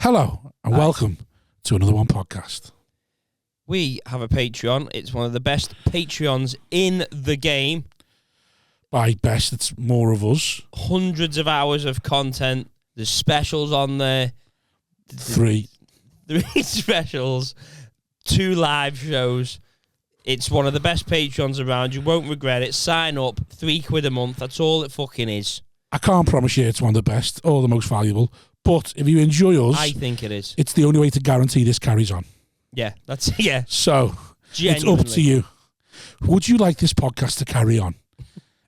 Hello and welcome to another one podcast. We have a Patreon. It's one of the best Patreons in the game. By best, it's more of us. Hundreds of hours of content. There's specials on there. Three specials. 2 live shows. It's one of the best Patreons around. You won't regret it. Sign up. £3 a month. That's all it fucking is. I can't promise you it's one of the best or the most valuable, but if you enjoy us, I think it is. It's the only way to guarantee this carries on. Yeah, that's yeah. So Genuinely. It's up to you. Would you like this podcast to carry on?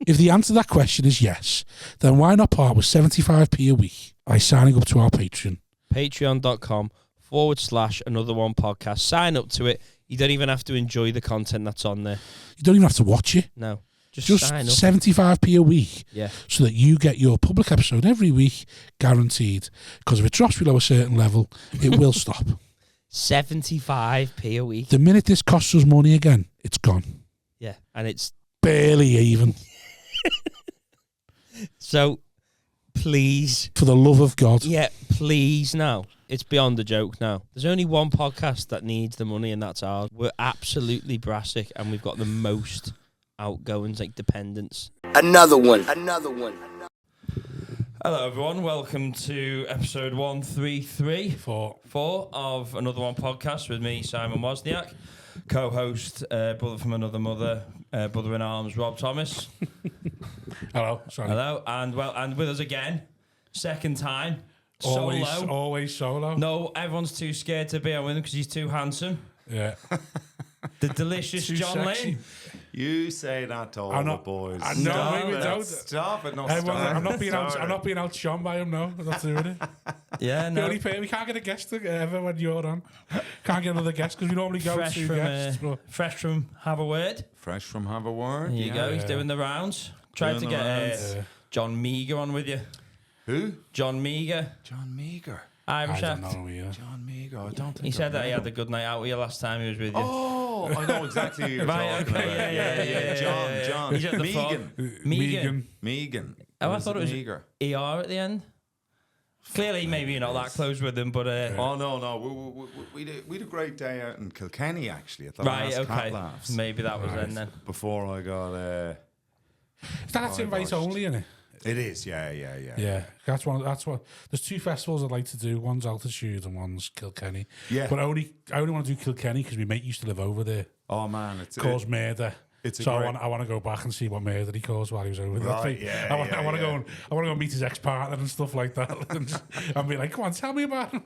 If the answer to that question is yes, then why not part with 75p a week by signing up to our Patreon? Patreon.com/another one podcast. Sign up to it. You don't even have to enjoy the content that's on there. You don't even have to watch it. No. Just sign up. 75p a week, yeah, so that you get your public episode every week, guaranteed. Because if it drops below a certain level, it will stop. 75p a week. The minute this costs us money again, it's gone. Yeah, and it's barely even. So, please, for the love of God, yeah, please. Now it's beyond a joke. Now there's only one podcast that needs the money, and that's ours. We're absolutely brassic, and we've got the most outgoings, like dependents. Another one. Hello everyone, welcome to episode 133 4 of Another One podcast with me, Simon Wozniak, co-host, brother from another mother, brother in arms, Rob Thomas. Hello, sorry. Hello, and with us again, second time, always solo. No, everyone's too scared to be on with him because he's too handsome. Yeah. The delicious John sexy. Lynn. You say that to all the boys. I know, maybe don't. Stop it, no, I'm not being outshone by him, no. I'm not doing it. Yeah, no. We can't get a guest ever when you're on. Can't get another guest because we normally go fresh 2 from, guests. Fresh from Have a Word. Fresh from Have a Word. There you go, he's doing the rounds. Tried to get John Meager on with you. Who? John Meager. John Meager. Irish I don't act. know either. John Meager. I don't think he said that he had a good night out with you last time he was with you. Oh, I know exactly who you're right, talking okay, about. Yeah. John. He's at the Meagan. Oh, I thought it was Meager. ER at the end. Clearly, maybe you're not that close with him, but... Oh, no. We had a great day out in Kilkenny, actually, at the right, last okay. Cat Laughs. Maybe that was then. Before I got... That's invite only, isn't it? It is, yeah. Yeah, that's one. There's 2 festivals I'd like to do. One's Altitude and one's Kilkenny. Yeah, but I only want to do Kilkenny because my mate used to live over there. Oh man, caused murder. I want to go back and see what murder he caused while he was over there. Right, I want to go and meet his ex-partner and stuff like that. and be like, come on, tell me about him.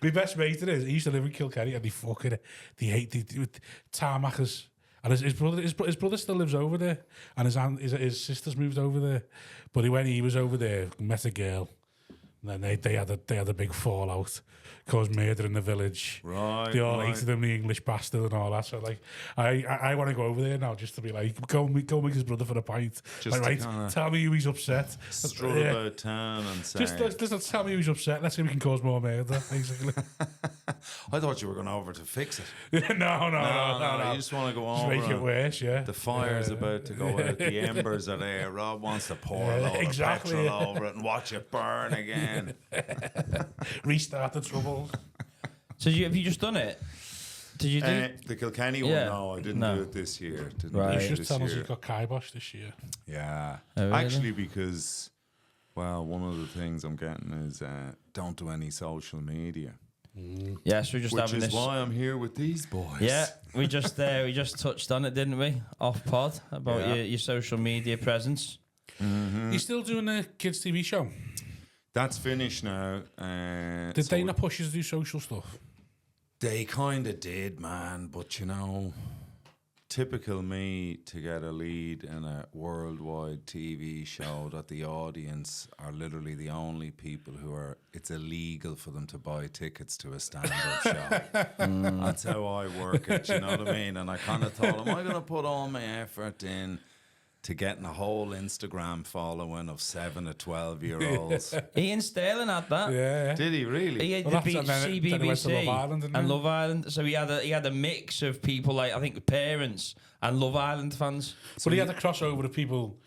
My best mate it is. He used to live in Kilkenny and they hate tarmackers. And his brother still lives over there, and his sister's moved over there. But when he was over there, met a girl, and then they had a big fallout, caused murder in the village. Right, they all hated him, the English bastard and all that. So like, I want to go over there now just to be like, go meet his brother for a pint. Just like, right, tell me who he's upset. Strut about town and say. Just tell me who's upset. Let's see if we can cause more murder. Basically. I thought you were going over to fix it. No. You just want to go over. Make it worse, yeah. The fire's about to go out. The embers are there. Rob wants to pour a load of petrol over it and watch it burn again. Restart the trouble. So have you just done it? Did you do the Kilkenny one? No, I didn't do it this year. You should tell us you've got kibosh this year. Yeah. Oh, really? Actually, because, well, one of the things I'm getting is don't do any social media. Yes, we're just having this. Which is why I'm here with these boys. Yeah, we just touched on it, didn't we? Off pod about your social media presence. Mm-hmm. You still doing the kids' TV show? That's finished now. Did they not push you to do social stuff? They kind of did, man. But you know, typical me to get a lead in a worldwide TV show that the audience are literally the only people it's illegal for them to buy tickets to a stand-up show. That's how I work it, you know what I mean? And I kind of thought, am I going to put all my effort in to getting a whole Instagram following of 7 to 12-year-olds? Ian Sterling had that. Yeah. Did he really? He had beat CBBC and Love Island. So he had a mix of people like, I think, parents and Love Island fans. But he had a crossover of people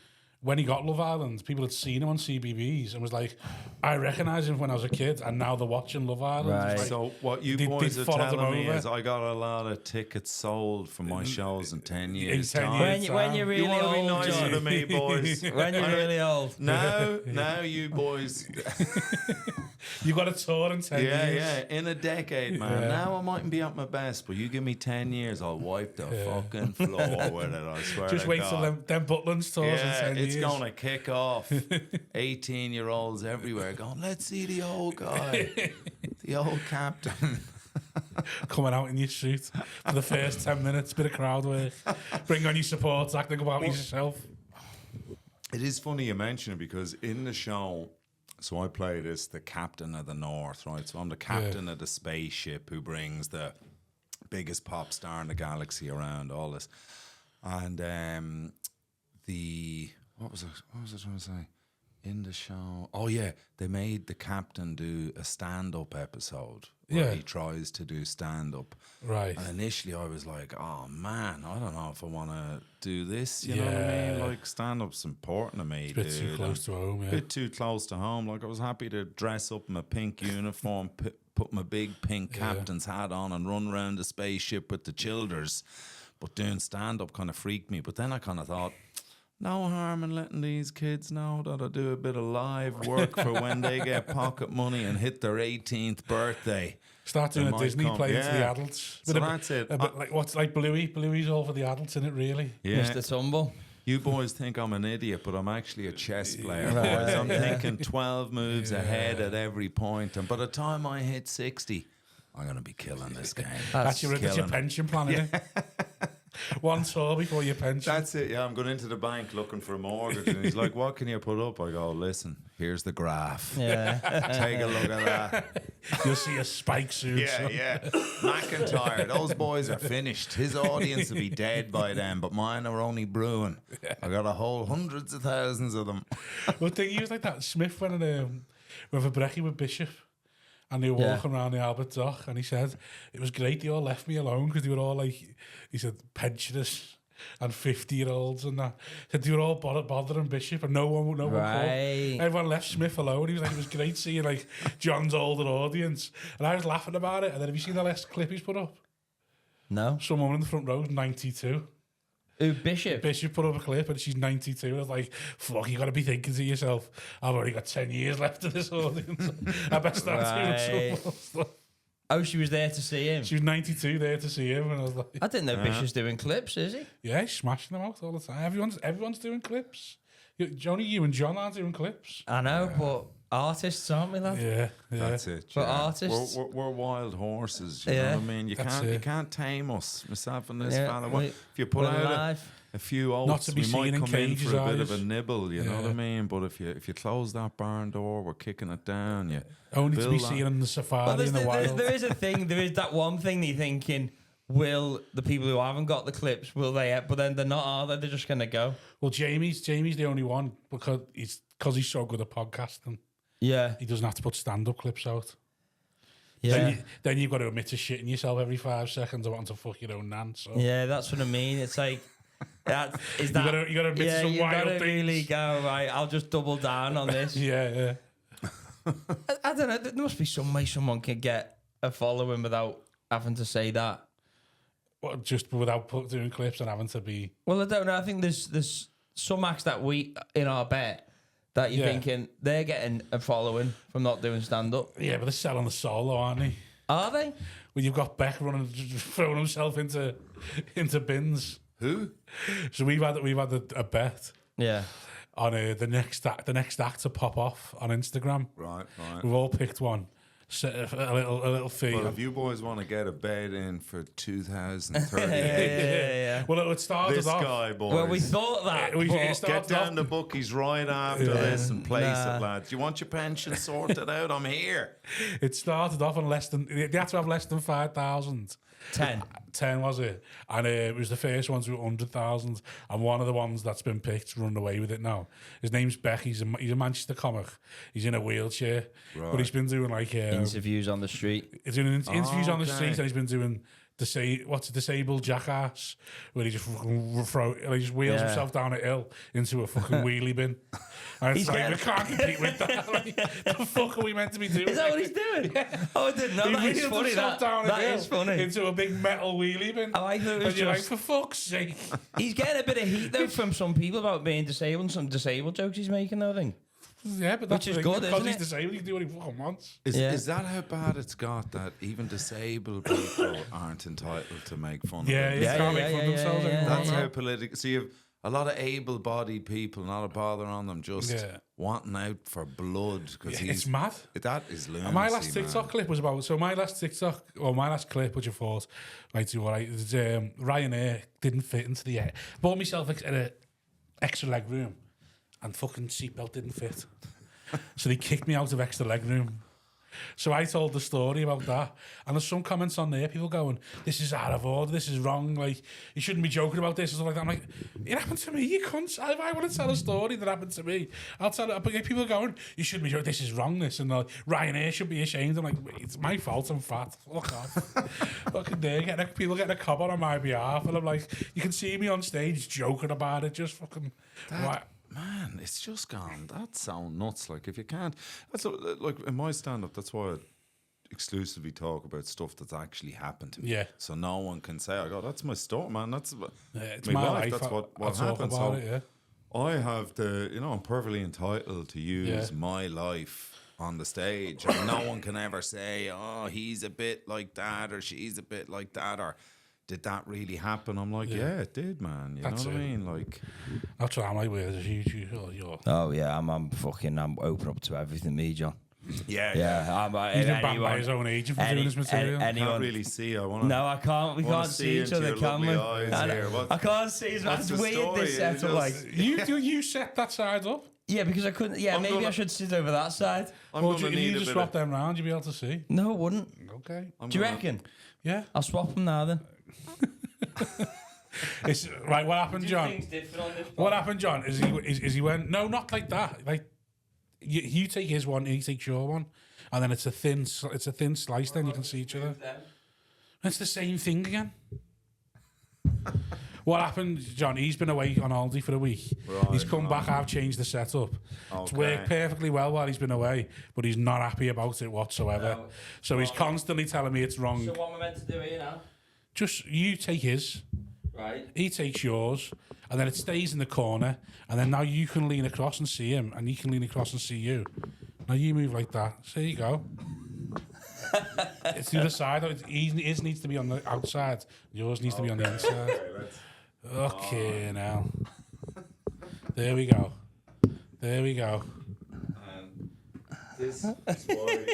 when he got Love Island, people had seen him on CBBS and was like, I recognise him when I was a kid, and now they're watching Love Island. Right. Like, So what you boys are telling me is I got a lot of tickets sold for my shows in 10 years' 10 time. years. When you're really You want to be old, nicer John. to me, boys. When you're really old. Now you boys. You got a tour in 10 Yeah, years. yeah, in a decade, man. Yeah. Now I mightn't be at my best, but you give me 10 years, I'll wipe the fucking floor with it, I swear Just to wait God. till them Butlins tours Yeah, in 10 it's years. going to kick off. 18-year-olds everywhere going, let's see the old guy, the old captain. Coming out in your suit for the first 10 minutes, bit of crowd work. Bring on your supports, acting about yourself. It is funny you mention it because in the show, so I play the captain of the North, right? So I'm the captain of the spaceship who brings the biggest pop star in the galaxy around, all this. And what was I trying to say? In the show, oh yeah, they made the captain do a stand-up episode where he tries to do stand-up. Right. And initially I was like, oh man, I don't know if I want to do this. You know what I mean? Like stand-up's important to me, It's a bit too close to home, yeah. Bit too close to home. Like I was happy to dress up in my pink uniform, put my big pink captain's hat on and run around the spaceship with the childers. But doing stand-up kind of freaked me. But then I kind of thought, no harm in letting these kids know that I do a bit of live work for when they get pocket money and hit their 18th birthday. Start doing a Disney play to the Yeah. adults. So that's it. A bit like what's like Bluey. Bluey's all for the adults, isn't it? Really? Yeah. Mr. Tumble. You boys think I'm an idiot, but I'm actually a chess player. Boys. I'm thinking 12 moves ahead at every point, and by the time I hit 60, I'm going to be killing this game. That's your killing it. pension plan, isn't it? One tour before your pension. That's it, yeah. I'm going into the bank looking for a mortgage, and he's like, what can you put up? I go, listen, here's the graph. Yeah. Take a look at that. You'll see a spike soon. Yeah, yeah. McIntyre, those boys are finished. His audience will be dead by then, but mine are only brewing. I got a whole hundreds of thousands of them. Well, he was like that. Smith went with a brekkie with Bishop, and they were walking around the Albert Dock, and he said it was great. They all left me alone because they were all like, he said, pensioners and 50-year-olds and that. He said they were all bothering Bishop, and no one called. Everyone left Smith alone. He was like, it was great seeing like John's older audience, and I was laughing about it. And then have you seen the last clip he's put up? No. Some woman in the front row, 92. Ooh, Bishop. Bishop put up a clip and she's 92. I was like, fuck, you got to be thinking to yourself, I've already got 10 years left of this audience. I best start doing some stuff. Oh, she was there to see him. She was 92 there to see him, and I was like, I didn't know Bishop's doing clips, is he? yeah, he's smashing them out all the time. Everyone's doing clips. Only you and John aren't doing clips. I know, but artists, aren't we, lad? Yeah. That's it. But artists. We're wild horses. You know what I mean? You can't tame us. Myself and this fella. If you put out a few oats, we might come in for a bit of a nibble. You know what I mean? But if you close that barn door, we're kicking it down. You only to be seen on the safari in the wild. There is a thing. There is that one thing that you're thinking. Will the people who haven't got the clips, will they? But then they're not, are they? They're just going to go. Well, Jamie's the only one because he's so good at podcasting. Yeah. He doesn't have to put stand-up clips out. Yeah. Then you've got to admit to shitting yourself every 5 seconds or wanting to fuck your own nan. So. Yeah, that's what I mean. It's like, you got to admit to some wild things. Really go, right, I'll just double down on this. Yeah. I don't know. There must be some way someone can get a following without having to say that. Well, just without doing clips and having to be... Well, I don't know. I think there's some acts that we, in our bet, that you're thinking they're getting a following from not doing stand-up. Yeah, but they're selling the soul, though, aren't they? Are they? Well, you've got Beck throwing himself into bins. Who? So we've had a bet. Yeah. On the next act to pop off on Instagram. Right. We've all picked one. Set a little fee. Well, if you boys want to get a bed in for 2030, yeah. Well, it started this off. Guy, boys. Well, we thought that. Get down the bookies right after this and place it, lads. You want your pension sorted out? I'm here. It started off on less than. They had to have less than 5,000. 10 was it? And it was the first ones with 100,000. And one of the ones that's been picked run away with it now. His name's Beck. He's a Manchester comic. He's in a wheelchair, but he's been doing like interviews on the street. He's doing interviews on the street, and he's been doing what's a disabled jackass, where he just wheels himself down a hill into a fucking wheelie bin. And it's like, we can't compete with that. Like, the fuck are we meant to be doing? Is that what he's doing? Yeah. Oh, I didn't know. He That is wheeled funny. himself down a That hill is funny. into a big metal wheelie bin. Oh, I thought it was And you're like, just... for fuck's sake. He's getting a bit of heat, though, from some people about being disabled. Some disabled jokes he's making, though, I think. Yeah, but that's Which is the good, thing, isn't because he's it? disabled, he can do what he fucking wants. Is that how bad it's got that even disabled people aren't entitled to make fun of Yeah, them? you can't make fun of themselves anymore. That's no. how political. So you have a lot of able-bodied people, not a bother on them, just wanting out for blood because It's mad. That is lunacy. And my last TikTok man. clip was about. So my last TikTok or my last clip, which I thought, right, all right, was, Ryanair didn't fit into the air. Bought myself an extra leg room, and fucking seatbelt didn't fit. So they kicked me out of extra leg room. So I told the story about that, and there's some comments on there, people going, "This is out of order, this is wrong, like, you shouldn't be joking about this," and stuff like that. I'm like, it happened to me, you cunts. If I want to tell a story that happened to me, I'll tell it. But people are going, "You shouldn't be joking, this is wrong, this," and Ryanair should be ashamed. I'm like, it's my fault, I'm fat. Fuck off. Fucking there, people getting a cob on my behalf, and I'm like, you can see me on stage joking about it, just fucking... Man, it's just gone. That sound nuts. Like, if you can't, that's like in my stand-up. That's why I exclusively talk about stuff that's actually happened to me. Yeah. So no one can say, "I go, that's my story, man. That's it's my life. That's what I'll talk happened." about So it, yeah. I have I'm perfectly entitled to use my life on the stage, and no one can ever say, "Oh, he's a bit like that," or "She's a bit like that," or "Did that really happen?" I'm like, yeah, it did, man. You That's know what I it. mean? Like, That's what I'm like with as you're. Oh, yeah, I'm I'm open up to everything, me, John. yeah. I'm He's been banned by his own agent for doing this material. I can't really see. I want to. No, I can't. We can't see each other, can we? I can't see. It's the weird, story? this setup. Like, You set that side up. yeah, because I couldn't. Yeah, maybe I should sit over that side. Or if you just swap them round, you'd be able to see. No, it wouldn't. Okay. Do you reckon? Yeah. I'll swap them now then. Right, what happened, John? What happened, John? Is he went, no, not like that. Like, you take his one, he takes your one, and then it's a thin slice. Then you can see each other. It's the same thing again. What happened, John? He's been away on holiday for a week. Right, he's come back. I've changed the setup. It's worked perfectly well while he's been away, but he's not happy about it whatsoever. No. So he's constantly telling me it's wrong. So what am I meant to do here now? Just you take his. Right. He takes yours, and then it stays in the corner, and then now you can lean across and see him, and he can lean across and see you. Now you move like that. So there you go. It's the other side. His needs to be on the outside. Yours needs to be on the inside. Okay, now. There we go. There we go. This is why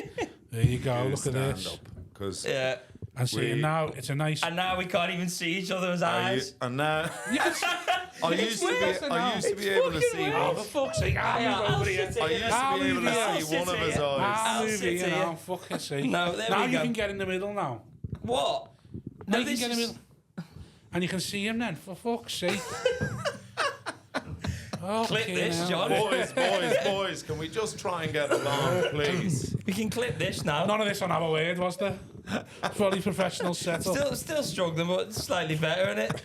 There you go. Look at this. Because Yeah. And see, and now it's a nice. And now we can't even see each other's eyes. and now I used to be able to see. Oh, for fuck's sake! I'll move over here. I used to be able to see one of his eyes. I'll move sit here here. now. Fucking sake. No, there now we you go. can get in the middle now. What? Now No, you can this get in the is... middle. And you can see him then, for fuck's sake. Clip this, John. Boys, can we just try and get along, please? We can clip this now. None of this on our word, was there? Fully professional setup. Still struggling, but slightly better, isn't it?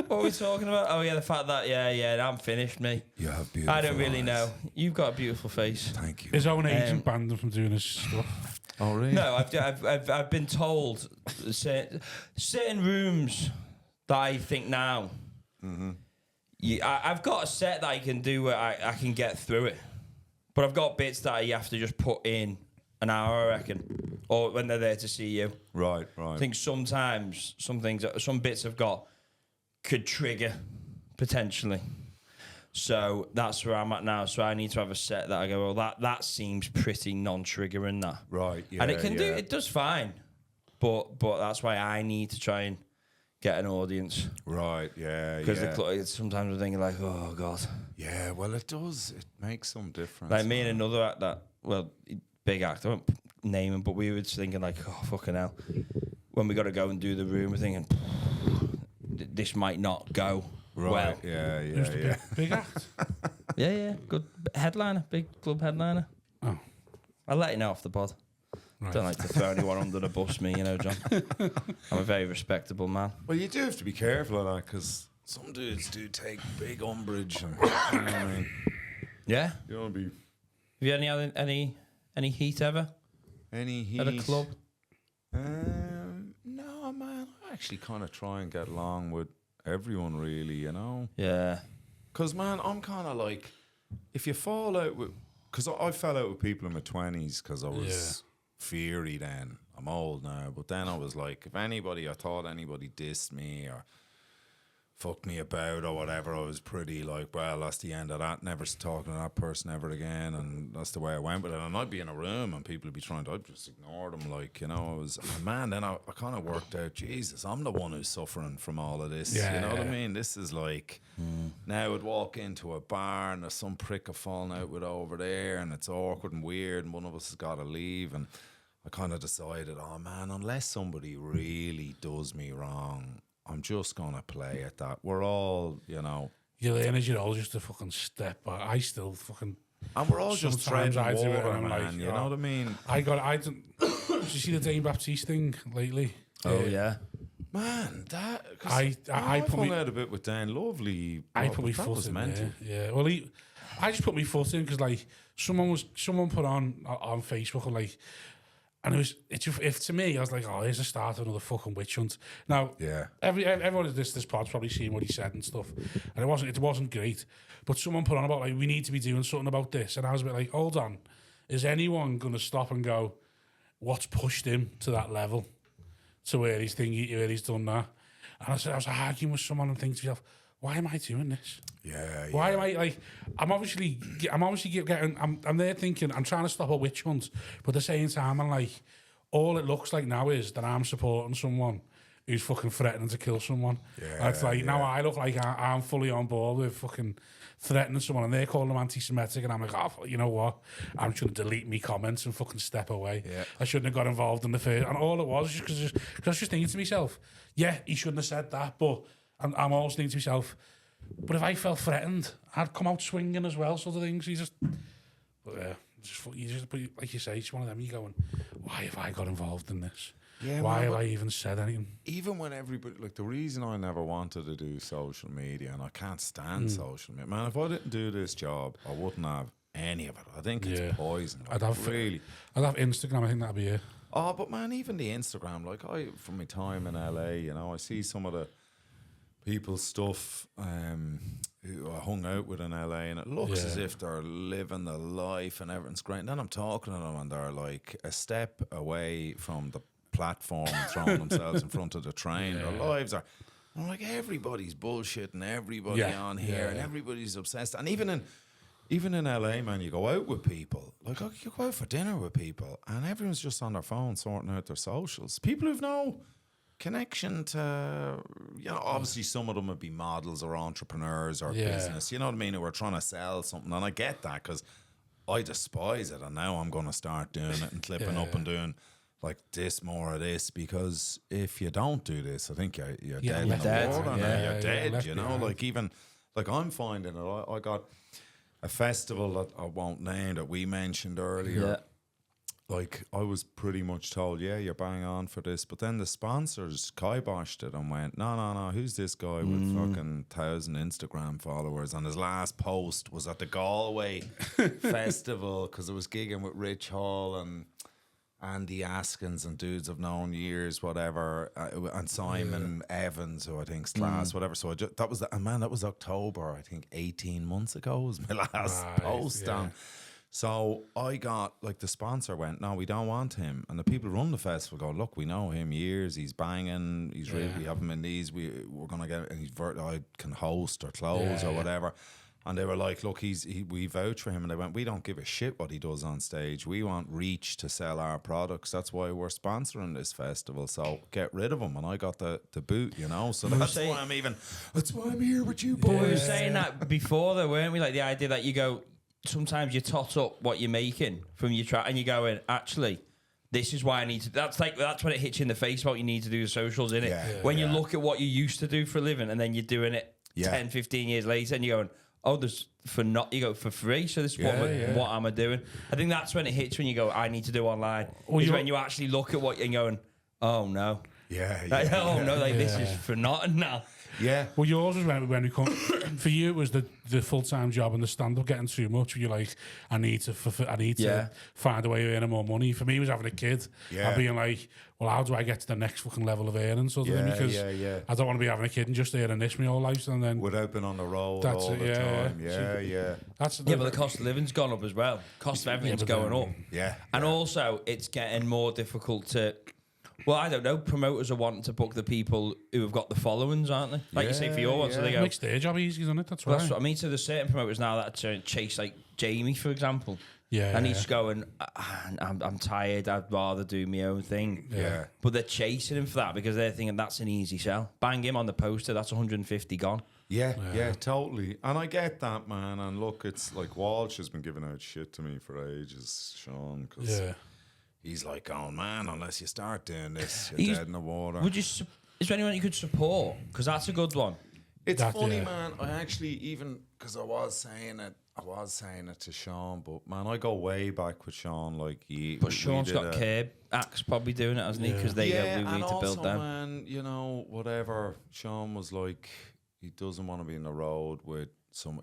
What are we talking about? Oh, yeah, the fact that, I'm finished, me. You have beautiful I don't really eyes. know. You've got a beautiful face. Thank you. His own agent banned him from doing his stuff. Oh, really? No, I've been told certain rooms that I think now. Mm-hmm. I've got a set that I can do where I can get through it, but I've got bits that you have to just put in an hour, I reckon, or when they're there to see you. Right. I think sometimes some bits I've got could trigger potentially. So that's where I'm at now. So I need to have a set that I go, well, that seems pretty non-triggering that. Right. Yeah. And it does fine, but that's why I need to try and get an audience. Right. Yeah. Because sometimes I'm thinking like, oh god. Yeah. Well, it does. It makes some difference. Like me and another act big act, I won't name him, but we were just thinking like, oh fucking hell. When we got to go and do the room, we're thinking this might not go Right. well. Yeah. Big act. Yeah, good headliner, big club headliner. Oh. I'll let you know off the pod. Right. Don't like to throw anyone under the bus, me, you know, John. I'm a very respectable man. Well, you do have to be careful of that because some dudes do take big umbrage. And, you know what I mean? Yeah. You don't be Have you had any heat ever any heat at a club? No, man. I actually kind of try and get along with everyone, really. You know. Yeah. Because, man, I'm kind of like, if you fall out with, because I fell out with people in my 20s because I was fiery then. I'm old now, but then I was like, if I thought anybody dissed me or fucked me about or whatever, I was pretty like, well, that's the end of that. Never talking to that person ever again, and that's the way I went with it. And I'd be in a room and people would be I'd just ignore them, like, you know. Then I kind of worked out, Jesus, I'm the one who's suffering from all of this. You know what I mean? This is like, now I'd walk into a bar and there's some prick have fallen out with over there, and it's awkward and weird, and one of us has got to leave, and I kind of decided, oh man, unless somebody really does me wrong, I'm just going to play at that. We're all, you know. You learn as you're old just to fucking step back. I still fucking... And we're all just treading water, man, like, you know what I mean? I didn't... Did you see the Dane Baptiste thing lately? Oh, yeah. Man, that... I hung out a bit with Dan. Lovely. I put my foot in there. Yeah. Well, I just put my foot in because, like, someone put on Facebook, and, like... And if to me, I was like, oh, here's the start of another fucking witch hunt. Now, everyone at this pod's probably seen what he said and stuff, and it wasn't great. But someone put on about, like, we need to be doing something about this, and I was a bit like, hold on, is anyone going to stop and go, what's pushed him to that level, to where he's done that? And I was arguing with someone and thinking to myself, why am I doing this? Why am I like? I'm obviously getting. I'm there thinking I'm trying to stop a witch hunt, but at the same time, I'm like, all it looks like now is that I'm supporting someone who's fucking threatening to kill someone. And it's like now I look like I'm fully on board with fucking threatening someone, and they're calling them anti-Semitic, and I'm like, oh, you know what? I'm just gonna delete me comments and fucking step away. I shouldn't have got involved in the first. And all it was just because I was just thinking to myself, yeah, he shouldn't have said that, but. And I'm always thinking to myself, but if I felt threatened, I'd come out swinging as well, sort of things. But like you say, it's one of them. You going, why have I got involved in this? Why have I even said anything? Even when everybody, like, the reason I never wanted to do social media, and I can't stand social media, man, if I didn't do this job, I wouldn't have any of it. I think it's poison. I'd have Instagram. I think that'd be it. Oh, but man, even the Instagram, like, from my time in LA, you know, I see some of the people's stuff who I hung out with in LA, and it looks as if they're living the life and everything's great. And then I'm talking to them and they're like a step away from the platform and throwing themselves in front of the train. Their lives are... I'm like, everybody's bullshitting everybody on here and everybody's obsessed. And even in LA, man, you go out with people. Like, you go out for dinner with people and everyone's just on their phone sorting out their socials. People who've no connection to, you know, obviously some of them would be models or entrepreneurs or business, you know what I mean, who are trying to sell something, and I get that because I despise it, and now I'm going to start doing it and clipping up and doing like this, more of this, because if you don't do this, I think you're dead in the water, you're dead, you know, like even, like I'm finding it, I got a festival that I won't name that we mentioned earlier. Like, I was pretty much told, you're bang on for this. But then the sponsors kiboshed it and went, no, who's this guy with fucking 1,000 Instagram followers? And his last post was at the Galway festival because it was gigging with Rich Hall and Andy Askins and dudes I've known years, whatever, and Simon Evans, who I think's class, whatever. So that was October, I think, 18 months ago was my last post. So I got, like, the sponsor went, no, we don't want him. And the people who run the festival go, look, we know him years, he's banging, he's really, we have him in these, we're going to get, and I can host or close or whatever. And they were like, look, we vouch for him. And they went, we don't give a shit what he does on stage. We want reach to sell our products. That's why we're sponsoring this festival. So get rid of him. And I got the boot, you know. So that's why I'm here with you boys. But we were saying that before, though, weren't we? Like, the idea that you go, sometimes you tot up what you're making from your track and you're going, actually, this is why I need to. That's when it hits you in the face about you need to do the socials, innit? When you look at what you used to do for a living and then you're doing it 10, 15 years later and you're going, oh, there's for not, you go for free. So this is what am I doing? I think that's when it hits when you go, I need to do online. Well, is when you actually look at what you're going, oh no. Yeah, Like, this is for nothing now. Yeah. Well, yours was when we come. For you, it was the full-time job and the stand-up getting too much. You're like, I need to find a way of earning more money. For me, it was having a kid and being like, well, how do I get to the next fucking level of earning? Sort of thing, because I don't want to be having a kid and just earning this my whole life. And then without being on the road all the time. But the cost of living's gone up as well. Cost of everything's going up. Yeah. And also, it's getting more difficult to... Well, I don't know. Promoters are wanting to book the people who have got the followings, aren't they? Like you say for your one, so they go... It makes their job easy, doesn't it? That's right. That's what I mean. So there's certain promoters now that chase, like Jamie, for example. Yeah. And he's going, I'm tired, I'd rather do my own thing. Yeah. But they're chasing him for that because they're thinking that's an easy sell. Bang him on the poster, that's 150 gone. Yeah, totally. And I get that, man. And look, it's like Walsh has been giving out shit to me for ages, Sean, because he's like, oh, man, unless you start doing this, you're dead in the water. Is there anyone you could support? Because that's a good one. It's funny, man. I actually, even, because I was saying it to Sean, but man, I go way back with Sean. Like, but Sean's got Curb Axe probably doing it, hasn't he? Because we need to build them. Man, you know, whatever. Sean was like, he doesn't want to be in the road with some.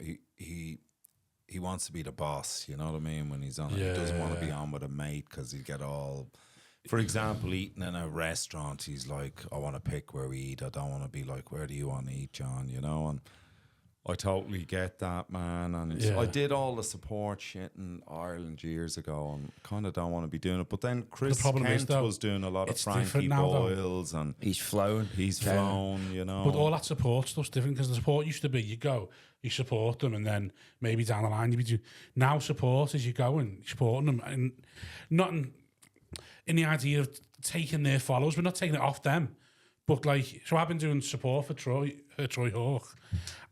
He wants to be the boss. You know what I mean? When he's on it, he doesn't want to be on with a mate because he'd get all. For example, eating in a restaurant, he's like, I want to pick where we eat. I don't want to be like, where do you want to eat, John? You know, and I totally get that, man. And I did all the support shit in Ireland years ago and kind of don't want to be doing it. But then Chris Kent was doing a lot of Frankie Boyles and he's flown, you know. But all that support stuff's different because the support used to be you go, you support them, and then maybe down the line you do. Now support is you go and supporting them, and not in the idea of taking their followers, we're not taking it off them. But like, so I've been doing support for Troy Hawk,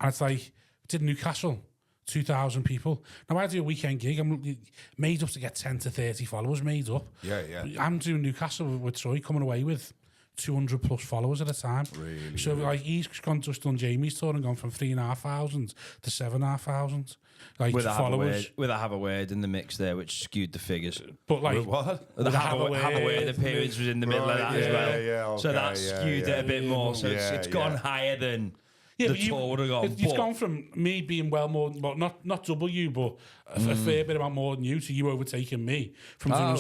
and it's like, did Newcastle, 2,000 people. Now I do a weekend gig, I'm made up to get 10 to 30 followers made up. Yeah. I'm doing Newcastle with Troy, coming away with 200 plus followers at a time. Really? So like, he's just done Jamie's tour and gone from 3,500 to 7,500. Like, followers. With a Have a Word in the mix there, which skewed the figures. But like, with what? The Have a Word appearance was in the middle of that as well. Yeah, okay, so that skewed it a bit more. So it's gone higher than the tour would have gone. It's gone from me being well more, but not double you, but a fair bit about more than you, to you overtaking me from doing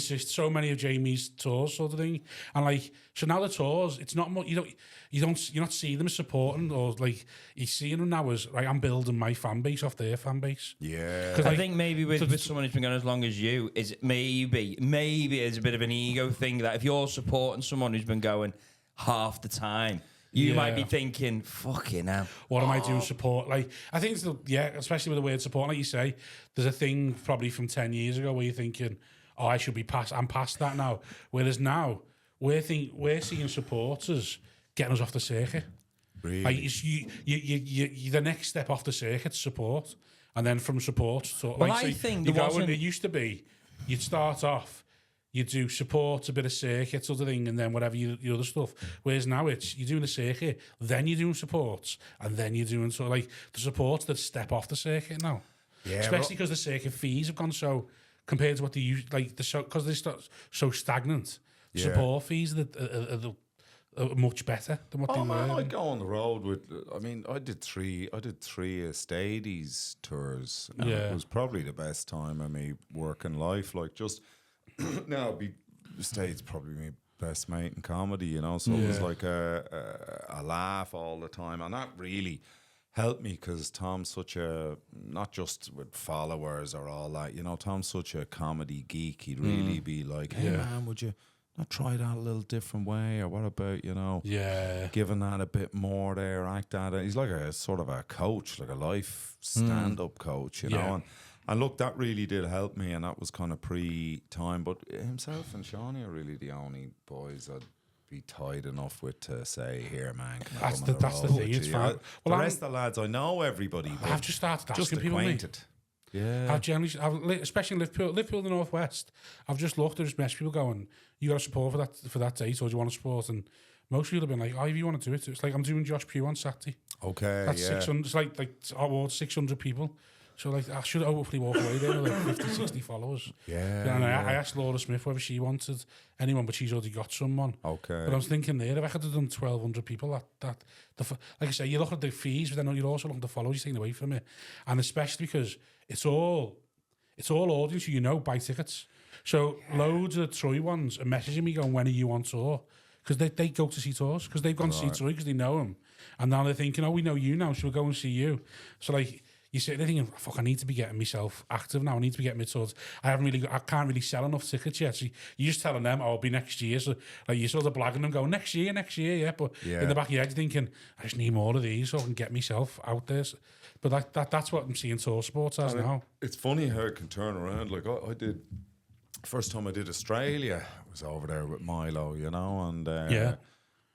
so many of Jamie's tours, sort of thing. And like, so now the tours, it's not much. You're not seeing them as supporting, or like you're seeing them now as like, I'm building my fan base off their fan base. Yeah, because I think maybe with someone who's been going as long as you, is maybe it's a bit of an ego thing that if you're supporting someone who's been going half the time, you might be thinking, fucking hell, what am I doing support? Like, I think it's especially with the word support, like you say, there's a thing probably from 10 years ago where you're thinking, oh, I should be I'm past that now. Whereas now we're seeing supporters getting us off the circuit. Really? Like, you the next step off the circuit, support, and then from support to I think it used to be, you'd start off, you do support, a bit of circuit sort of thing, and then whatever your other stuff. Whereas now it's, you're doing the circuit, then you're doing supports, and then you're doing sort of like the supports that step off the circuit now. Yeah, especially because the circuit fees have gone so, compared to what they use, like because they're so stagnant. Yeah. Support fees are much better than what they were. I go on the road with. I mean, I did three Stadies tours. And it was probably the best time of me working life. Like, just now, Stade's probably my best mate in comedy. You know, so it was like a laugh all the time, and that really helped me because Tom's such a, not just with followers or all that. You know, Tom's such a comedy geek. He'd really be like, "Hey man, would you not try that a little different way, or what about, you know, giving that a bit more there, act at it." He's like a sort of a coach, like a life stand-up coach, you know. And look, that really did help me, and that was kind of pre-time. But himself and Shawnee are really the only boys I'd be tied enough with to say, "Here, man, can I come on that's the thing. It's fine. Well, the rest of the lads, I know everybody. But I've just started asking just people. Acquainted. Yeah, especially in Liverpool in the Northwest. I've just looked. There's mess people going, "You got to support for that date, or do you want to support?" And most people have been like, oh, if you want to do it, it's like I'm doing Josh Pugh on Saturday. Okay, That's yeah. 600. It's like awards 600 people. So like I should hopefully walk away there with like 50, 60 followers. Yeah, And yeah. I asked Laura Smith whether she wanted anyone, but she's already got someone. Okay. But I was thinking there, if I could have done 1,200 people, like I say, you look at the fees, but then you're also looking at the followers taken away from it. And especially because it's all audience who you know buy tickets. So loads of Troy ones are messaging me going, when are you on tour? Because they go to see tours, because they've gone to see Troy because they know him. And now they're thinking, oh, we know you now, so we'll go and see you. So like, you sit there thinking, fuck, I need to be getting myself active now. I need to be getting my tours. I can't really sell enough tickets yet. So you're just telling them, oh, it'll be next year. So like you're sort of blagging them, going, next year, yeah. But in the back of your head, you're thinking, I just need more of these so I can get myself out there. But that's what I'm seeing tour sports as now. It's funny how it can turn around. Like I did, first time I did Australia, I was over there with Milo, you know, and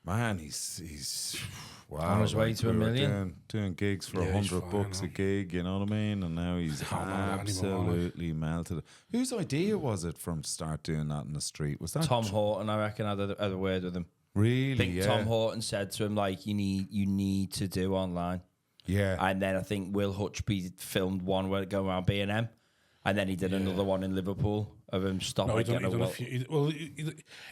man, he's wow, on his way to we $1 were million. doing gigs for $100 a gig, you know what I mean? And now he's absolutely melted. Whose idea was it from to start doing that in the street? Was that Tom Horton, I reckon, had a word with him. Really? I think Tom Horton said to him, like, you need to do online. Yeah. And then I think Will Hutchby filmed one where it going around B&M. And then he did another one in Liverpool of him stopping.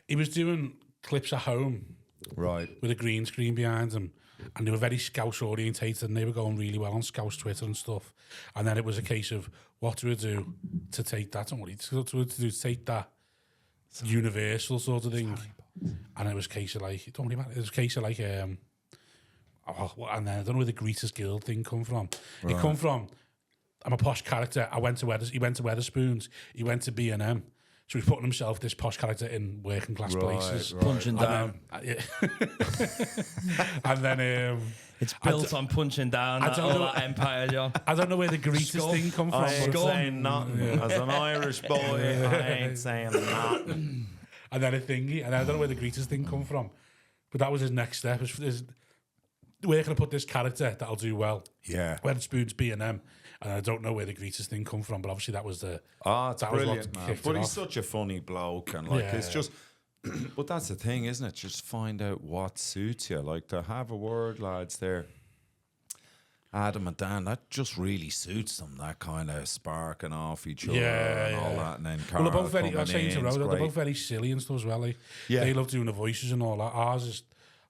He was doing clips at home. Right. With a green screen behind them. And they were very Scouse orientated and they were going really well on Scouse Twitter and stuff. And then it was a case of what do we do to take that and what to take that universal sort of thing. And it was a case of like, it don't really matter. It was a case of like, and then I don't know where the Greeters Guild thing come from. Right. It come from, I'm a posh character. He went to Weatherspoons. He went to B&M. So he's putting himself, this posh character, in working class places. Punching down. And then it's built on punching down that empire, John. I don't know where the greatest thing come from. I ain't saying nothing. As an Irish boy, I ain't saying nothing. And then and I don't know where the greatest thing come from. But that was his next step. Where can I put this character that'll do well? Yeah. Weatherspoons, B&M. And I don't know where the greeters thing come from, but obviously that was the... it's brilliant, man. But he's such a funny bloke, and like it's just... But that's the thing, isn't it? Just find out what suits you. Like, to have a word, lads, there. Adam and Dan, that just really suits them, that kind of sparking off each other and all that. And then Carl, they're both very... They're both very silly and stuff as well. Like, they love doing the voices and all that.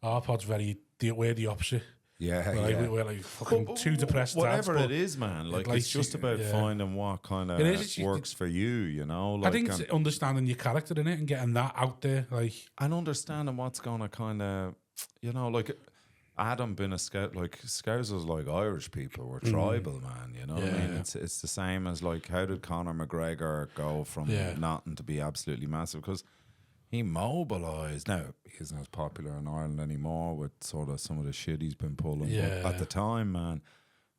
Our pod's we're the opposite. We're like fucking too depressed. Whatever it is, man. Like it's just about finding what kind of works for you, you know. Like, I think it's understanding your character in it and getting that out there, like, and understanding what's gonna kind of, you know, like Adam being a scout, like Scousers, like Irish people, were tribal, man. You know what I mean? It's the same as like, how did Conor McGregor go from nothing to be absolutely massive? Because he mobilised. Now, he isn't as popular in Ireland anymore with sort of some of the shit he's been pulling. But at the time, man,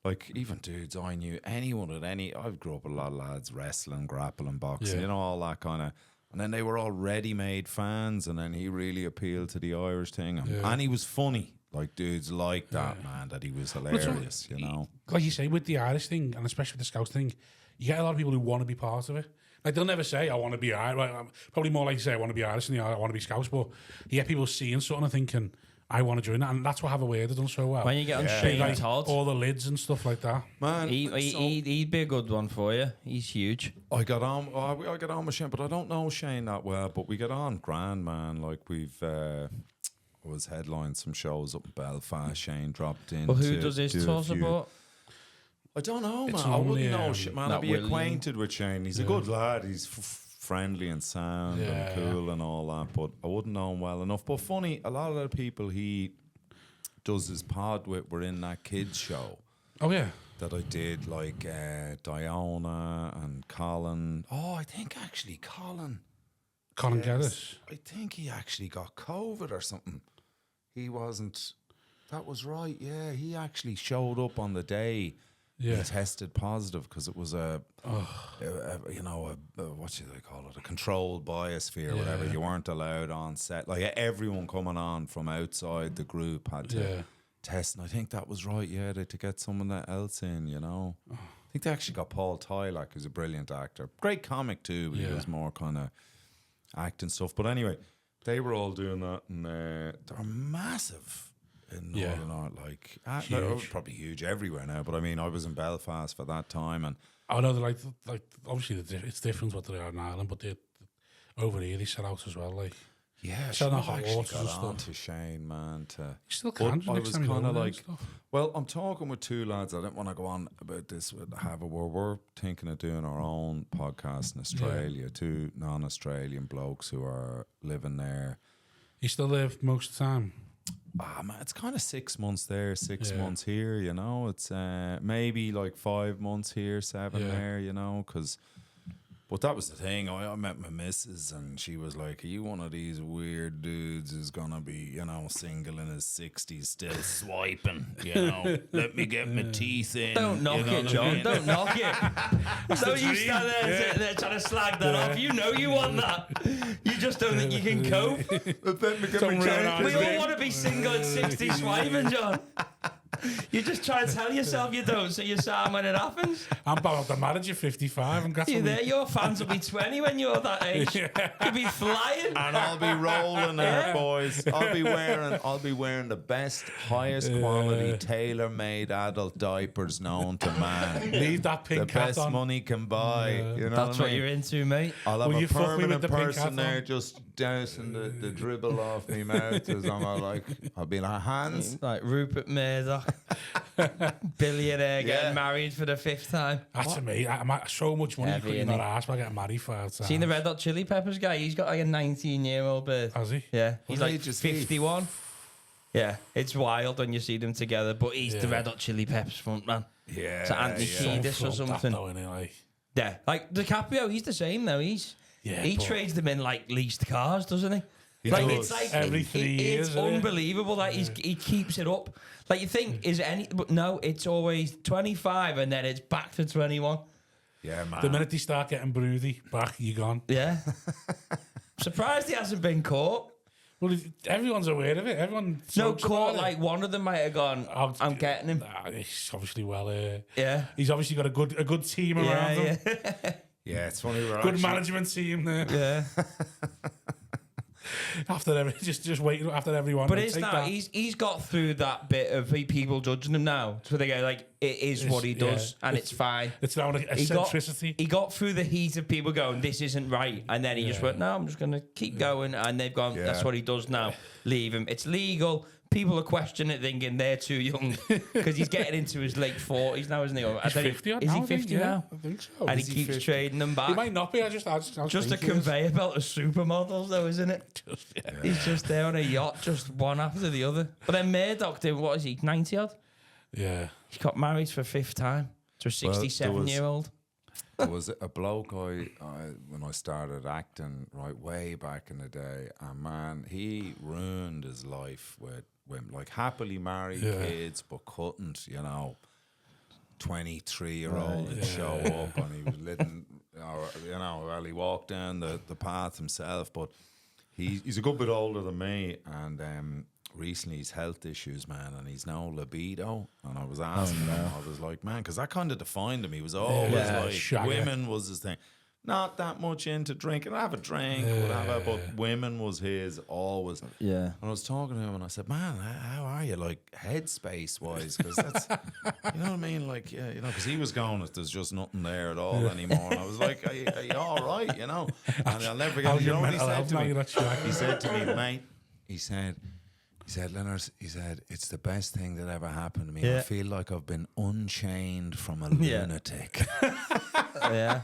like, even dudes I knew, anyone at I've grew up with a lot of lads wrestling, grappling, boxing, you know, all that kind of. And then they were all ready-made fans, and then he really appealed to the Irish thing. And he was funny. Like, dudes like that, man, that he was hilarious, you know. Like you say, with the Irish thing, and especially with the Scouse thing, you get a lot of people who want to be part of it. Like, they'll never say, I want to be Irish. Well, probably more like say, I want to be Irish than I want to be Scouse. But you get people seeing something and thinking, I want to join that. And that's what Have a Word has done so well. When you get on Shane like Todd, all the lids and stuff like that. Man, he'd be a good one for you. He's huge. I got on with Shane, but I don't know Shane that well. But we get on grand, man. Like, we've... was headlined some shows up in Belfast. Shane dropped in. But who does his tour support? I don't know, man. I wouldn't know shit, man. I'd be acquainted with Shane. He's a good lad. He's friendly and sound and cool and all that. But I wouldn't know him well enough. But funny, a lot of the people he does his pod with were in that kids show. Oh, yeah. That I did, like Diona and Colin. Oh, I think actually Colin Geddes. I think he actually got COVID or something. He wasn't. That was right. Yeah, he actually showed up on the day. He tested positive because it was what should they call it? A controlled biosphere, or whatever. You weren't allowed on set. Like, everyone coming on from outside the group had to test. And I think that was right. Yeah, to get someone else in. You know, I think they actually got Paul Tylak, who's a brilliant actor, great comic too. But he was more kind of acting stuff. But anyway, They were all doing that, and they're massive in Northern Ireland. Like, they're probably huge everywhere now. But I mean, I was in Belfast for that time, and I know they're like obviously it's different what they are in Ireland, but they over here they sell out as well. Like, yeah, selling I've hot actually waters and got on stuff. to Shane, man. You still can. I was kind of like, well, I'm talking with two lads. I don't want to go on about this with we're thinking of doing our own podcast in Australia. Two non-Australian blokes who are living there. You still live most of the time? Man, it's kind of 6 months there, 6 months here, you know. It's maybe like 5 months here, 7 there, you know, because... But that was the thing. I met my missus and she was like, are you one of these weird dudes who's going to be, you know, single in his 60s still swiping, you know? Let me get my teeth in. Don't knock it, John. Don't knock it. Don't you stand there trying to slag that off. You know you want that. You just don't think you can cope. We all want to be single at 60 swiping, John. You just try and tell yourself you don't, so you sound when it happens. I'm about to marriage at 55. And you there? Your fans will be 20 when you're that age. You'll be flying, and I'll be rolling out, boys. I'll be wearing the best, highest quality, tailor-made adult diapers known to man. Leave that pink hat on. The best money can buy. You know that's what you're into, mate. I'll have a permanent person there just dousing the dribble off me mouth as I'll be like hands like Rupert Murdoch. Billionaire getting married for the 5th time. That's me. I'm so much money Heavy, in that ass by getting married 5 times. Seen the Red Hot Chili Peppers guy? He's got like a 19-year-old birth. Has he? Yeah. He's like 51. Yeah. It's wild when you see them together, but he's the Red Hot Chili Peppers front man. Yeah. It's Anthony Kiedis or something. Yeah. Like DiCaprio, he's the same though. He trades them in like leased cars, doesn't he? It's like every 3 years. It's unbelievable that he keeps it up. Like you think but no, it's always 25 and then it's back to 21. Yeah, man. The minute they start getting broody, back you're gone. Yeah. Surprised he hasn't been caught. Well, everyone's aware of it. Caught. Like one of them might have gone. I'm getting him. He's obviously well. He's obviously got a good team around him. Yeah, it's funny. Good management team there. Yeah. After just waiting after everyone. But it's now he's got through that bit of people judging him now. So they go like, it is what he does, and it's fine. It's now an eccentricity. He got through the heat of people going, this isn't right, and then he just went, no, I'm just going to keep going, and they've gone, that's what he does now. Leave him. It's legal. People are questioning it, thinking they're too young because he's getting into his late 40s now, isn't he? He's 50 is he 50 now? I think so. And he keeps trading them back. He might not be. Just a conveyor belt of supermodels, though, isn't it? He's just there on a yacht, just one after the other. But then Murdoch did, what is he, 90 odd? Yeah. He got married for 5th time to a 67-year-old. There was a bloke when I started acting way back in the day, and man, he ruined his life with like happily married kids, but couldn't, 23-year-old would show up and he was living, he walked down the path himself, but he's a good bit older than me, and recently he's health issues, man, and he's no libido. And I was asking him, I was like, man, because that kind of defined him. He was always women was his thing. Not that much into drinking. I have a drink, whatever, but women was his always. Yeah. And I was talking to him and I said, man, how are you, like, headspace wise? Because that's, you know what I mean? Like, because he was going, there's just nothing there at all anymore. And I was like, are you all right, And I'll never forget, what he said to me? He said to me, mate, he said, Leonard, it's the best thing that ever happened to me. Yeah. I feel like I've been unchained from a lunatic. Yeah.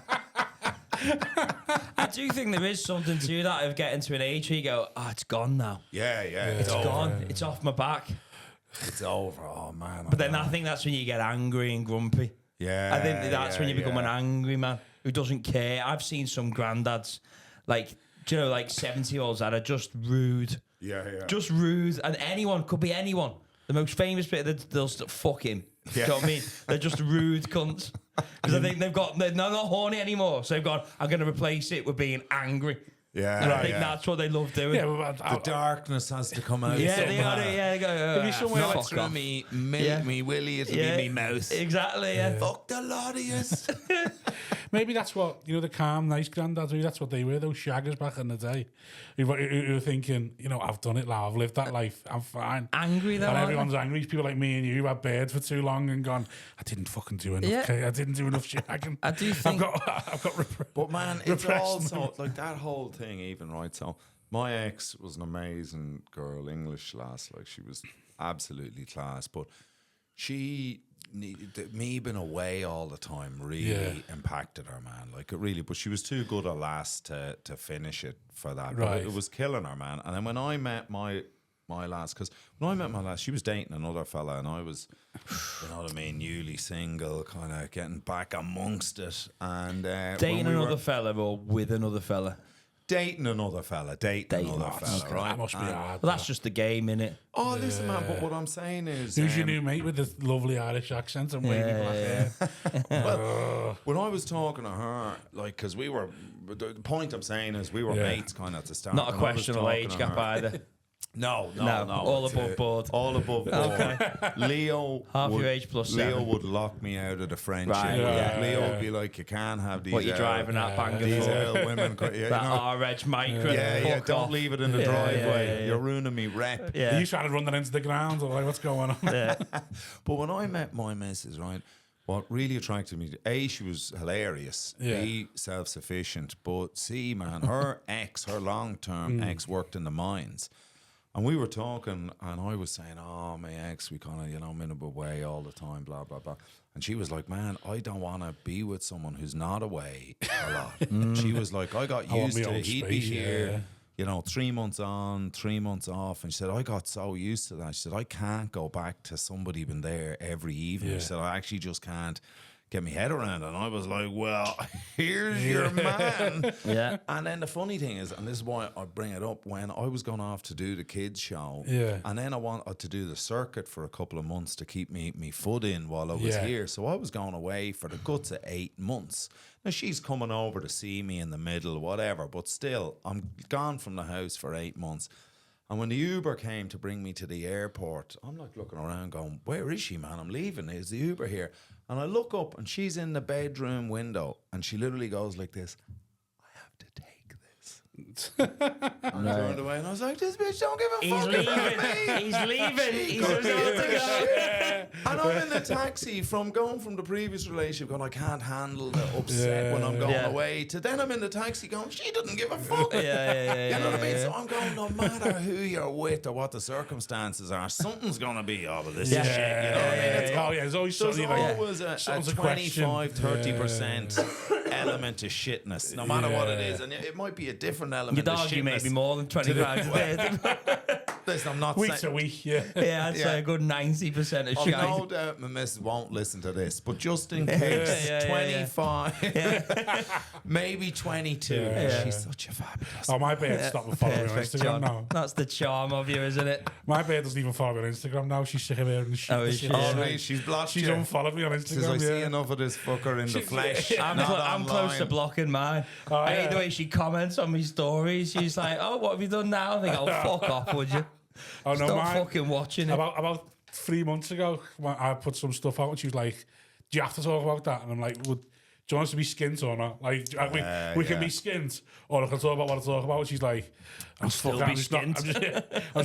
I do think there is something to that of getting to an age where you go, it's gone now. Yeah. It's gone. It's off my back. It's over. Oh, man. But then I think that's when you get angry and grumpy. Yeah. I think that's when you become an angry man who doesn't care. I've seen some granddads, like 70-year-olds that are just rude. Yeah. Just rude. And anyone, could be anyone. The most famous bit, they'll fuck him. Yeah. Do you know what I mean? They're just rude cunts. Because I think they're not horny anymore. So they've gone, I'm going to replace it with being angry. Yeah. And I think that's what they love doing. Yeah, the darkness has to come out. Yeah, they go, be somewhere like through me willy, it'll be me mouth. Exactly, yeah. Fuck the lot of yous. maybe that's what, the calm, nice granddads, maybe that's what they were, those shaggers back in the day. Who were thinking, I've done it now, I've lived that life, I'm fine. Angry though, and everyone's angry. People like me and you who had birds for too long and gone, I didn't fucking do enough. Yeah. I didn't do enough shagging. I do think... I've got But man, it's also like that whole thing even, right? So my ex was an amazing girl, English lass, like she was absolutely class, but she needed, me being away all the time really impacted her, man. Like it really, but she was too good a lass to finish it for that. Right. But it was killing her, man. And then when I met my lass, because when I met my lass, she was dating another fella, and I was, newly single, kind of getting back amongst it. And dating another fella or with another fella? Dating another fella, right? That must be hard. Well, that's just the game, innit? Oh, listen, man, but what I'm saying is... Who's your new mate with the lovely Irish accent and wavy black hair? Well, when I was talking to her, like, because we were... The point I'm saying is we were mates kind of at the start. Not a questionable age gap either. No. All above board. All above board. Okay. Leo... Half your age plus Leo 7. would lock me out of the friendship. Right, yeah. Leo would be like, you can't have these... What you driving that banger these for? women... That R-Edge micro. Don't leave it in the driveway. You're ruining me rep. Are you trying to run that into the ground, or like, what's going on? Yeah. But when I met my missus, right, what really attracted me, A, she was hilarious, B, self-sufficient, but C, man, her long-term ex worked in the mines. And we were talking, and I was saying, oh, my ex, we kind of, I'm in a way all the time, blah, blah, blah. And she was like, man, I don't want to be with someone who's not away a lot. She was like, I got used to it. He'd be here, 3 months on, 3 months off. And she said, I got so used to that. She said, I can't go back to somebody being there every evening. She said, I actually just can't get my head around it. And I was like, well, here's your man. Yeah. And then the funny thing is, and this is why I bring it up, when I was going off to do the kids show, and then I wanted to do the circuit for a couple of months to keep me foot in while I was here. So I was going away for the guts of 8 months. Now she's coming over to see me in the middle, whatever, but still, I'm gone from the house for 8 months. And when the Uber came to bring me to the airport, I'm like looking around going, where is she, man? I'm leaving. Is the Uber here? And I look up and she's in the bedroom window and she literally goes like this, I have to take this. I turned away and I was like, this bitch don't give a fuck about me. He's leaving. He's about to go. And I'm in the taxi from the previous relationship going, I can't handle the upset when I'm going away, to then I'm in the taxi going, she doesn't give a fuck. You know what I mean? So I'm going, no matter who you're with or what the circumstances are, something's going to be all of this shit. You know what I mean? There's always something always a 25, 30% element to shitness, no matter what it is. And it might be a different element You'd of shitness. argue maybe more than 25. Listen, I'm not week saying... to week, I'd say a good 90% of Oh, shit. no doubt my missus won't listen to this, but just in case, 25, maybe 22. She's such a fabulous. Oh, my babe stopped following me on Perfect, Instagram John. now. That's the charm of you, isn't it? My babe doesn't even follow me on Instagram now. She's sick of hearing the shit. Oh, is she? Oh, really? She's blocked She's you. unfollowed me on Instagram. Says, I see enough of this fucker in the flesh. I'm close to blocking mine. I hate the way she comments on my stories. She's like, oh, what have you done now? I think, oh, fuck off, would you? Oh, no, Stop fucking watching it. About 3 months ago, when I put some stuff out and she was like, do you have to talk about that? And I'm like, do you want us to be skint or not? Like, we can be skint, or I can talk about what I talk about. And she's like, I'm just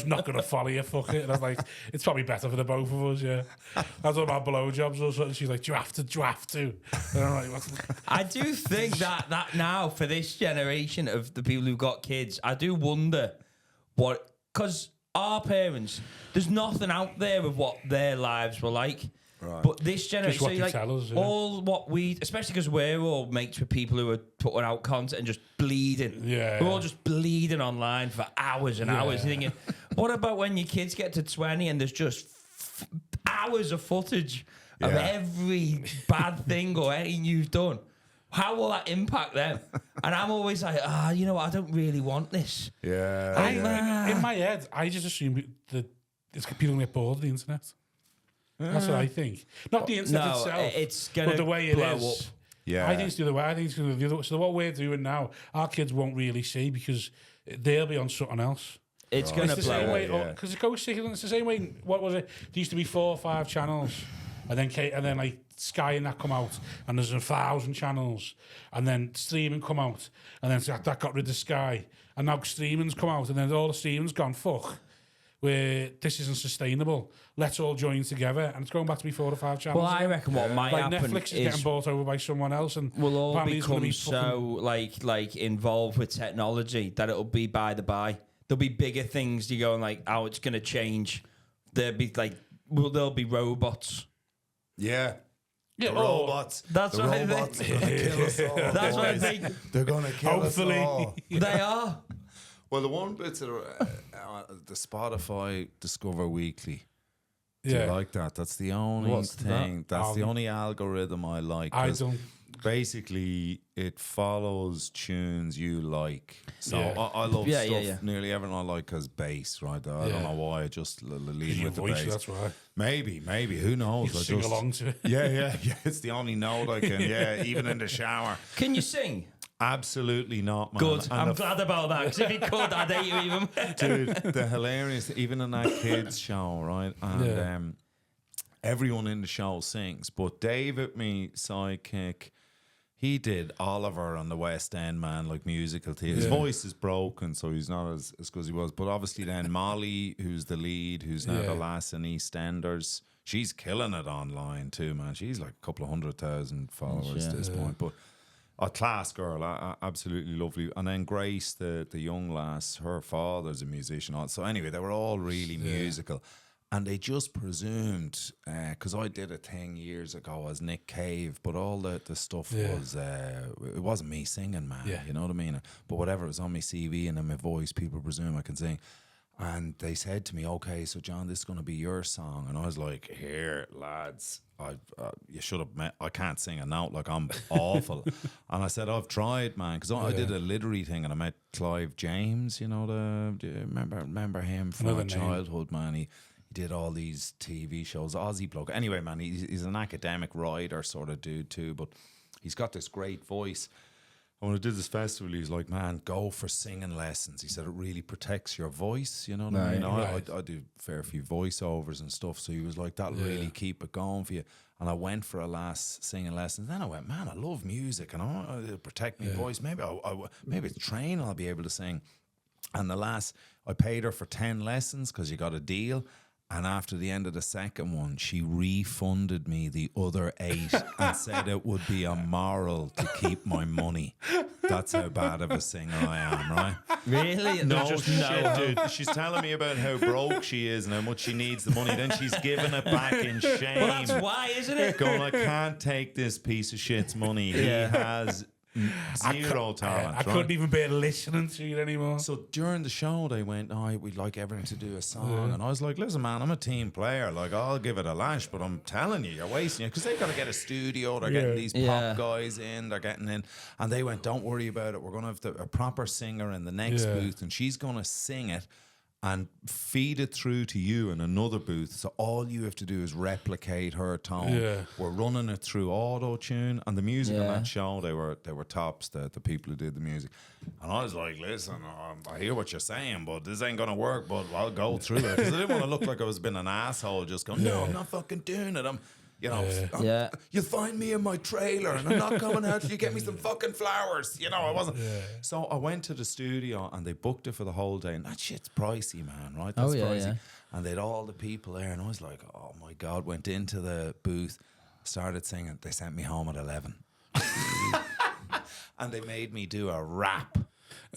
not going to follow you, fuck it. And I was like, it's probably better for the both of us, yeah. I was talking about blowjobs or something. She's like, do you have to? And I'm like, what? I do think that now, for this generation of the people who've got kids, I do wonder what, because our parents, there's nothing out there of what their lives were like. Right. But this generation, Just what so they like tell us, yeah. all what we, especially because we're all mates with people who are putting out content and just bleeding. Yeah. We're all just bleeding online for hours and hours. You're thinking, what about when your kids get to 20 and there's just hours of footage of every bad thing or anything you've done? How will that impact them? And I'm always like, you know what? I don't really want this. Yeah. In my head, I just assume that it's people get bored of the internet. That's what I think. Not the internet itself, it's gonna but the way it blow is. up. Yeah, I think it's the other way. I think it's the other way. So what we're doing now, our kids won't really see because they'll be on something else. It's going to blow up. Because it goes. It's the same way. What was it? There used to be 4 or 5 channels, and then like Sky and that come out, and there's 1,000 channels, and then streaming come out, and then that got rid of Sky, and now streaming's come out, and then all the streaming's gone, fuck, where this isn't sustainable. Let's all join together, and it's going back to be 4 or 5 channels. Well, I reckon what might like happen Netflix is getting bought over by someone else, and we'll all apparently it's gonna become be so like involved with technology that it'll be by the by. There'll be bigger things you go and like, oh, it's going to change. There'll be like, there'll be robots. Yeah. Yeah, The robots. That's the what I robots think. are going to kill us all. That's what I boys. think. They're going to kill Hopefully. us all. They are. Well, the one bits that are the Spotify Discover Weekly. Do Yeah. you like that? That's the only What's thing. That's the only algorithm I like. I 'cause don't. Basically, it follows tunes you like. So Yeah. I love Yeah, stuff. yeah. Nearly everything I like has bass, right? I Yeah. don't know why. I just lead Your with the voice, bass. that's why. Maybe. Who knows? You I sing just, along to it. Yeah. It's the only note I can. Yeah, even in the shower. Can you sing? Absolutely not, man. Good. And I'm the glad about that. Because if you could, I'd hate you even. dude, the hilarious, even in that kids show, right? And Yeah. everyone in the show sings, but David, me sidekick, he did Oliver on the West End, man, like musical theatre. His voice is broken, so he's not as good as he was. But obviously, then Molly, who's the lead, who's now the lass in EastEnders, she's killing it online too, man. She's like a couple of 100,000 followers at this point, but. A class girl, absolutely lovely. And then Grace, the young lass, her father's a musician. So anyway, they were all really musical. And they just presumed, because I did a thing years ago as Nick Cave, but all the stuff was, it wasn't me singing, man. Yeah. You know what I mean? But whatever, it was on my CV and in my voice, people presume I can sing. And they said to me, okay, so John, this is going to be your song. And I was like, here, lads, you should have met, I can't sing a note, like I'm awful. And I said, I've tried, man, because I did a literary thing and I met Clive James, you know, do you remember him from Another my name. childhood, man. He did all these TV shows, Aussie bloke. Anyway, man, he's an academic writer sort of dude too, but he's got this great voice. And when I did this festival, he's like, man, go for singing lessons. He said it really protects your voice, you know what I mean? I do a fair few voiceovers and stuff, so he was like, that'll really keep it going for you. And I went for a last singing lesson. Then I went, man, I love music and I want to protect my voice. Maybe maybe it's train I'll be able to sing. And the last, I paid her for 10 lessons because you got a deal. And after the end of the second one, she refunded me the other 8 and said it would be immoral to keep my money. That's how bad of a singer I am, right? Really? No Just shit, dude. She's telling me about how broke she is and how much she needs the money. Then she's giving it back in shame. Well, that's why, isn't it? Going, I can't take this piece of shit's money. He has zero talent. I couldn't even bear listening to it anymore. So during the show, they went, "Oh, we'd like everyone to do a song," and I was like, "Listen, man, I'm a team player. Like, I'll give it a lash, but I'm telling you, you're wasting it because they've got to get a studio. They're getting these pop guys in. They're getting in, and they went, "Don't worry about it. We're going to have a proper singer in the next booth, and she's going to sing it." And feed it through to you in another booth. So all you have to do is replicate her tone. Yeah. We're running it through auto tune, and the music on that show, they were tops. The people who did the music, and I was like, listen, I hear what you're saying, but this ain't gonna work. But I'll go through it because I didn't want to look like I was being an asshole. Just going, no, I'm not fucking doing it. You'll find me in my trailer and I'm not coming out till you get me some fucking flowers. You know, I wasn't. Yeah. So I went to the studio and they booked it for the whole day. And that shit's pricey, man, right? That's pricey. Yeah. And they had all the people there. And I was like, oh my God, went into the booth, started singing. They sent me home at 11. And they made me do a rap.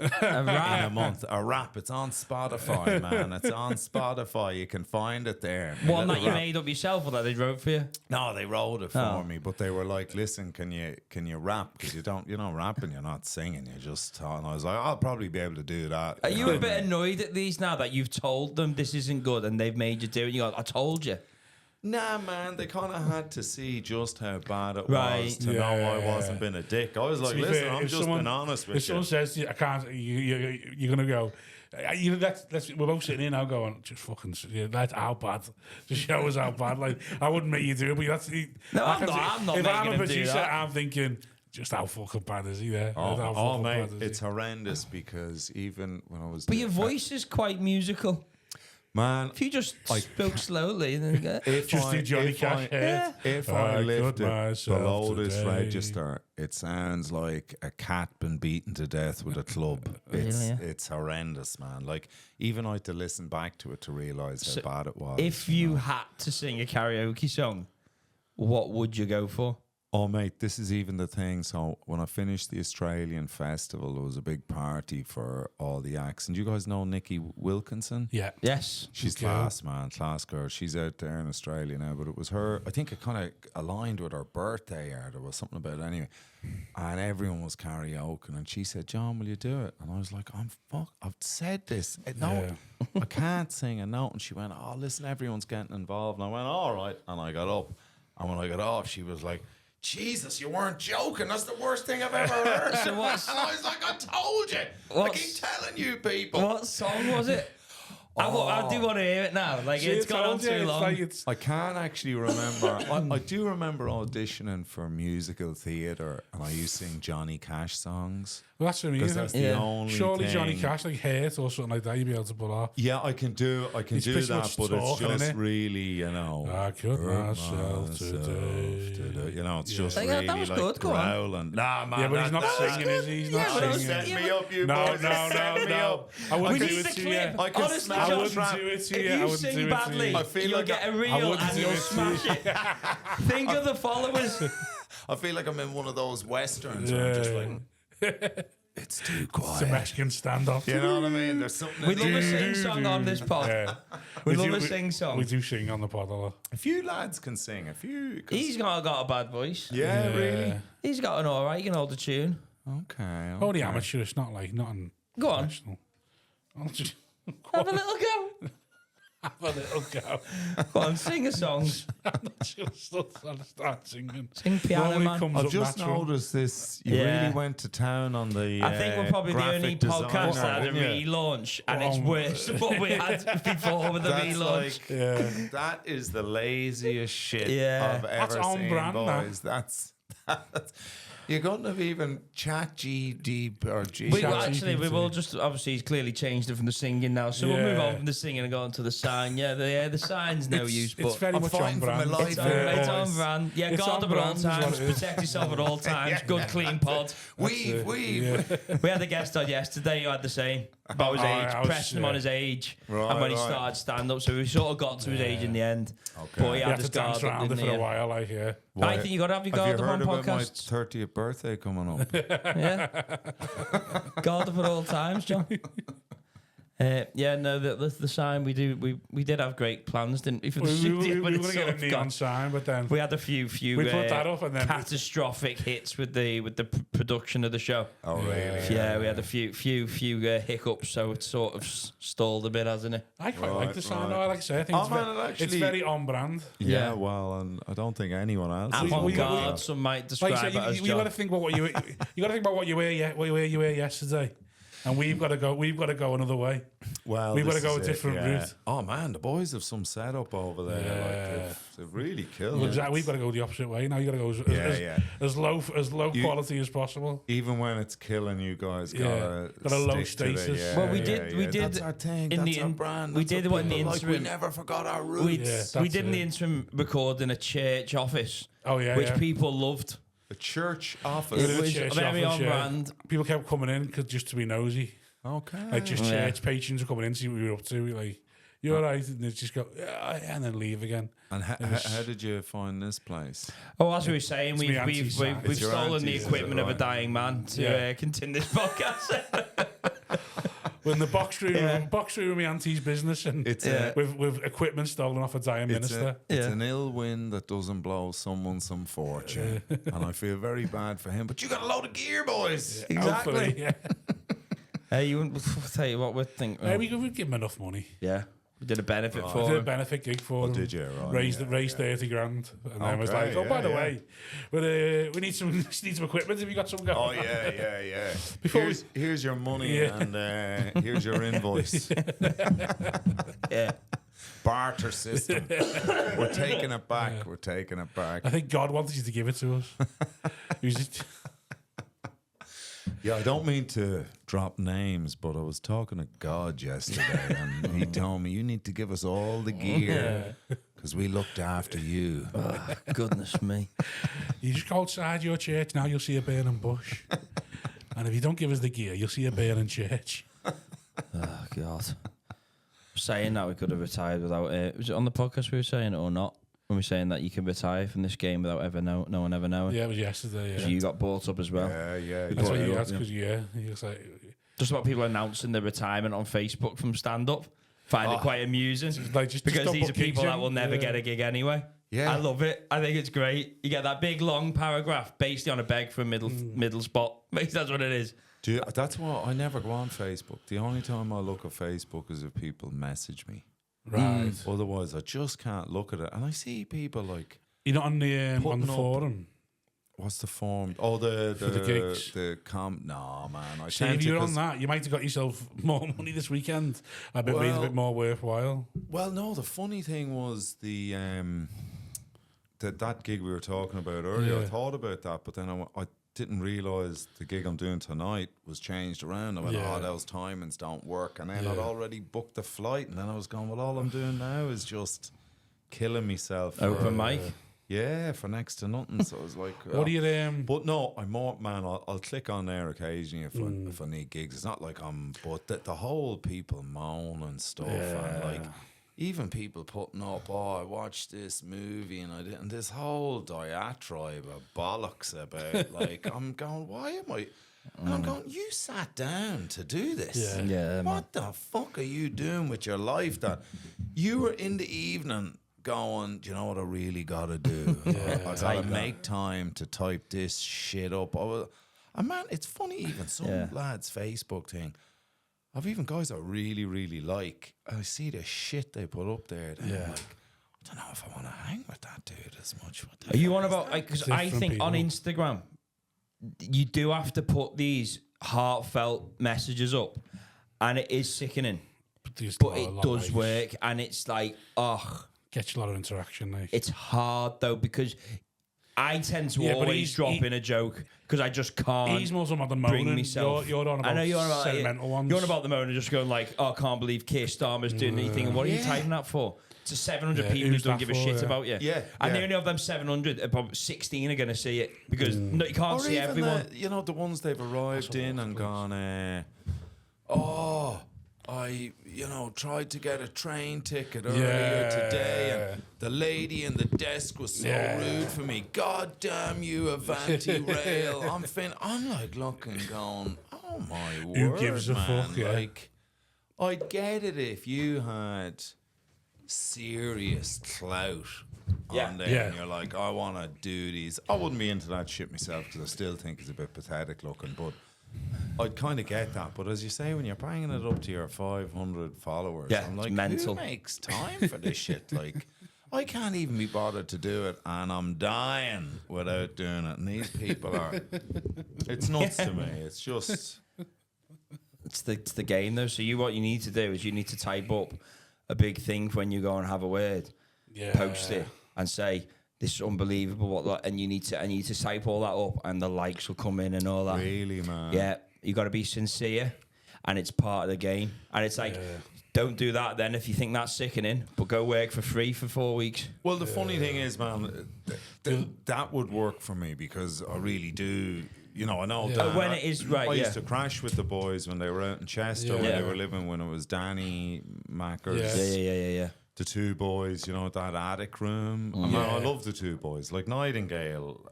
In a month. A rap. It's on Spotify, man. It's on Spotify. You can find it there. One that you made up yourself or that they wrote for you? No, they wrote it for me, but they were like, listen, can you rap? Because you're not rapping, you're not singing, you're just talking. I was like, I'll probably be able to do that. Are you a bit annoyed at these now that you've told them this isn't good and they've made you do it? You go, I told you. Nah, man, they kind of had to see just how bad it was to know I wasn't being a dick. I was like, listen, I'm just being honest with you. If someone says to you, I can't, you're going to go, we're both sitting here now going, just fucking, that's how bad. Just show us how bad. Like, I wouldn't make you do it, but that's... No, I'm not if making I'm a him do producer, that. I'm thinking... Just how fucking bad is he there? Oh mate, it's horrendous because even when I was... But your voice is quite musical. Man, If you just spoke slowly, and then you go, Just do Johnny Cash head. If I I lift cut it myself below this today. register, it sounds like a cat been beaten to death with a club. It's horrendous, man. Like, even I had to listen back to it to realise how bad it was. if you had to sing a karaoke song, what would you go for? Oh, mate, this is even the thing. So when I finished the Australian festival, there was a big party for all the acts. And do you guys know Nikki Wilkinson? Yeah. Yes. She's class, man, class girl. She's out there in Australia now, but it was her. I think it kind of aligned with her birthday, or there was something about it anyway. And everyone was karaoke, and she said, "John, will you do it?" And I was like, I've said this. No, I can't sing a note." And she went, "Oh, listen, everyone's getting involved." And I went, "All right." And I got up, and when I got off, she was like, "Jesus, you weren't joking. That's the worst thing I've ever heard." So and I was like, "I told you. I keep telling you people." What song was it? I do want to hear it now. Like, it's gone on too long. I can't actually remember. I do remember auditioning for musical theatre, and I used to sing Johnny Cash songs. Well, that's what I mean. Because that's the only Surely thing. Johnny Cash, like Hurt or something like that, you'd be able to pull off. Yeah, I can do It's do pretty that, much but it's talking, just innit? really, you know, I cut myself today. You know, it's just Like, really that was like good, go on. growling. Nah, man, Yeah, but he's not that was singing, is he? He's not but singing. Set me up, you No, boys. no, Set no, me no. up. I We wouldn't do need it the to you. clip. I can Honestly, smash I Josh, wouldn't trap. do it to if you. I you wouldn't sing do it badly, to you. I feel you'll like get a I reel wouldn't and do you'll it to smash it. Think of the followers. I feel like I'm in one of those westerns where I'm just like, it's too quiet. It's a Mexican standoff. You know what I mean? There's something. We in love the a air. sing song on this pod. Yeah. We love do- a sing song. We do sing on the pod a lot. A few lads can sing. A few. 'Cause- He's got a bad voice. yeah, really. He's got an alright, he can hold a tune. Okay. Only amateurish, not like nothing Go on. professional. I'll just Have a little go. have a little go. Go on, sing a song. I'm not sure I'll start singing. Sing Piano Normally Man. comes I've up just natural. noticed this. You Yeah. really went to town on the. I think we're probably the only graphic podcast designer, that had a didn't you? relaunch, and it's worse than what we had before with the That's relaunch. like, that is the laziest shit Yeah. I've That's ever on seen, brand, boys. That's you couldn't have even chat GD or G. We Chat actually, we GPT. will just obviously he's clearly changed it from the singing now, so we'll move Yeah. on from the singing and go on to the sign. Yeah, the sign's no use, It's but very I'm much on fighting for my brand. life it's, here, it's on boys. brand. Yeah, It's guard on up at all brand is what times, it is. protect yourself at all times. Good clean pod. Weave. We had a guest on yesterday who had the same about his Oh, age, I was- pressed him on his age, Right, and when he right. started stand up, so we sort of got to his age in the end. Okay. But he You had have his to dance guard up, around it didn't for he? a while, like, yeah. I think you got to have your Have guard you up on heard about my podcasts. 30th birthday coming up? Yeah. Guard up at all times, John. Yeah, no, the sign we did have great plans, didn't we? For the We studio, but were it's going to sort get a of neon gone. sign, but then We had a few we put that up and then catastrophic hits with the production of the show. Oh, really? Yeah, we had a few hiccups, so it's sort of stalled a bit, hasn't it? I quite like the sign. right. though, I like to say, I think Oh, it's, man, very, it it's actually- very on brand. Yeah, Yeah. well, and I don't think anyone else. is. Avant-garde, some might describe Like you it said, as you got to John. think about what you got to think about what you wear yesterday, and we've got to go another way. Well, We've got this to go is a it, different yeah. route. Oh man, the boys have some setup over there. Yeah. Like they've really killed Well, it. exactly, we've got to go the opposite way now. You got to go as low You- quality as possible. Even when it's killing, you guys Yeah. gotta Got a low stick to the- status. yeah, Well, we yeah, did- yeah. we did That's our thing. in That's the our in- brand. we That's did what one in the people like. We interim. never forgot our We, roots. Yeah, we that's did in the it. interim record in a church office, Oh yeah, which yeah. people loved. A church It office. did a was church very office, on yeah. brand. People kept coming in just to be nosy. Okay. Like just Yeah. church patrons are coming in to see what we were up to. We're like, you're all right, and they just go, yeah, and then leave again. And how did you find this place? Oh, as we were saying, It's we've my we've, auntie's we've, side. we've It's your stolen the auntie's, is it, equipment of a right? dying man to Yeah. continue this podcast. We're in the box room, Yeah. of my auntie's business, and It's Yeah. with equipment stolen off a dying It's, minister. it's Yeah. an ill wind that doesn't blow someone some fortune, and I feel very bad for him. But you got a load of gear, boys. Hopefully, yeah. Hey, you wouldn't tell you what we'd think. Hey, we could give him enough money. Yeah, we did a benefit We for did a him. benefit gig for him. did you? Right, Raised yeah, raised 30 grand, and then was Okay, like, oh, by yeah, the yeah. way, but we need some equipment. Have you got some going? Oh yeah. Before here's your money Yeah. and here's your invoice. Yeah, Barter system. We're taking it back. Yeah. We're taking it back. I think God wanted you to give it to us. He was just- Yeah, I don't mean to drop names, but I was talking to God yesterday, and he told me, you need to give us all the gear because we looked after you. Oh, goodness me. You just go outside your church, now you'll see a burning bush. And if you don't give us the gear, you'll see a burning church. Oh, God. Saying that we could have retired without it. Was it on the podcast we were saying it or not? When we were saying that you can retire from this game without no one ever knowing. Yeah, it was yesterday. Yeah. So you got bought up as well. Yeah. That's what you asked, because he was like, Just about people announcing their retirement on Facebook from stand-up. Find it quite amusing. Like, just because don't these put are people gigs that in. will never get a gig anyway. Yeah. I love it. I think it's great. You get that big long paragraph based on a beg for a middle spot. That's what it is. That's why I never go on Facebook. The only time I look at Facebook is if people message me. right. Otherwise, I just can't look at it. And I see people like... You're not on the Putting up- forum. What's the form? Oh, the gigs. No, man. I See, tend if to, you're on 'cause- that, you might have got yourself more money this weekend. Made it a bit more worthwhile. Well, no, the funny thing was that gig we were talking about earlier. I Yeah. thought about that, but then I didn't realise the gig I'm doing tonight was changed around. I went, Yeah. those timings don't work. And then I'd Yeah. already booked the flight, and then I was going, well, all I'm doing now is just killing myself. Open mic. Yeah, for next to nothing. So I was like, What do you But no, I'm more, man, I'll click on there occasionally if I need gigs. It's not like but the whole people moan and stuff, and like even people putting up, I watched this movie and I didn't. This whole diatribe of bollocks about like, I'm going, why am I? And I'm going, you sat down to do this. Yeah, man. What the fuck are you doing with your life? That you were in the evening going, do you know what I really got to do? I got to make time to type this shit up. And man, it's funny, even some lads' Facebook thing. I've even guys I really, really like. I see the shit they put up there. And I'm like, I don't know if I want to hang with that dude as much. What the Are you fuck on is about... that? Because I think people. on Instagram, you do have to put these heartfelt messages up. And it is sickening. But it does work. And it's like, Gets a lot of interaction. Like. it's hard though, because I tend to Yeah, but always drop in a joke because I just can't. He's more something about the bring moaning. myself. You're on about I know you're on about sentimental ones. You're on about the moaning, just going like, "Oh, I can't believe Keir Starmer's doing anything." And what are you typing that for? To 700 people who who's don't that give a for, shit yeah. about you. Yeah, And yeah. the only of them 700, about 16 are going to see it because no, you can't Or see even everyone. the ones they've arrived in and gone, I, tried to get a train ticket earlier today, and the lady in the desk was so rude for me. God damn you, Avanti Rail. I'm like looking, going, oh my word, Who gives a man. fuck, yeah. Like, I'd get it if you had serious clout on there, and you're like, I want to do these. I wouldn't be into that shit myself because I still think it's a bit pathetic looking, but I'd kind of get that. But as you say, when you're banging it up to your 500 followers, I'm like, mental. who makes time for this shit? Like, I can't even be bothered to do it, and I'm dying without doing it. And these people are, it's nuts to me. It's just... It's the game though. So what you need to do is you need to type up a big thing when you go and have a word, post it and say, this is unbelievable, and you need to type all that up, and the likes will come in and all that. Really, man? Yeah, you got to be sincere, and it's part of the game. And it's like, don't do that then if you think that's sickening, but go work for free for 4 weeks. Well, the funny thing is, man, that would work for me because I really do. I know that When it is right, I used to crash with the boys when they were out in Chester, when they were living, when it was Danny Mackers. Yeah. The two boys, that attic room. I love the two boys. Like Nightingale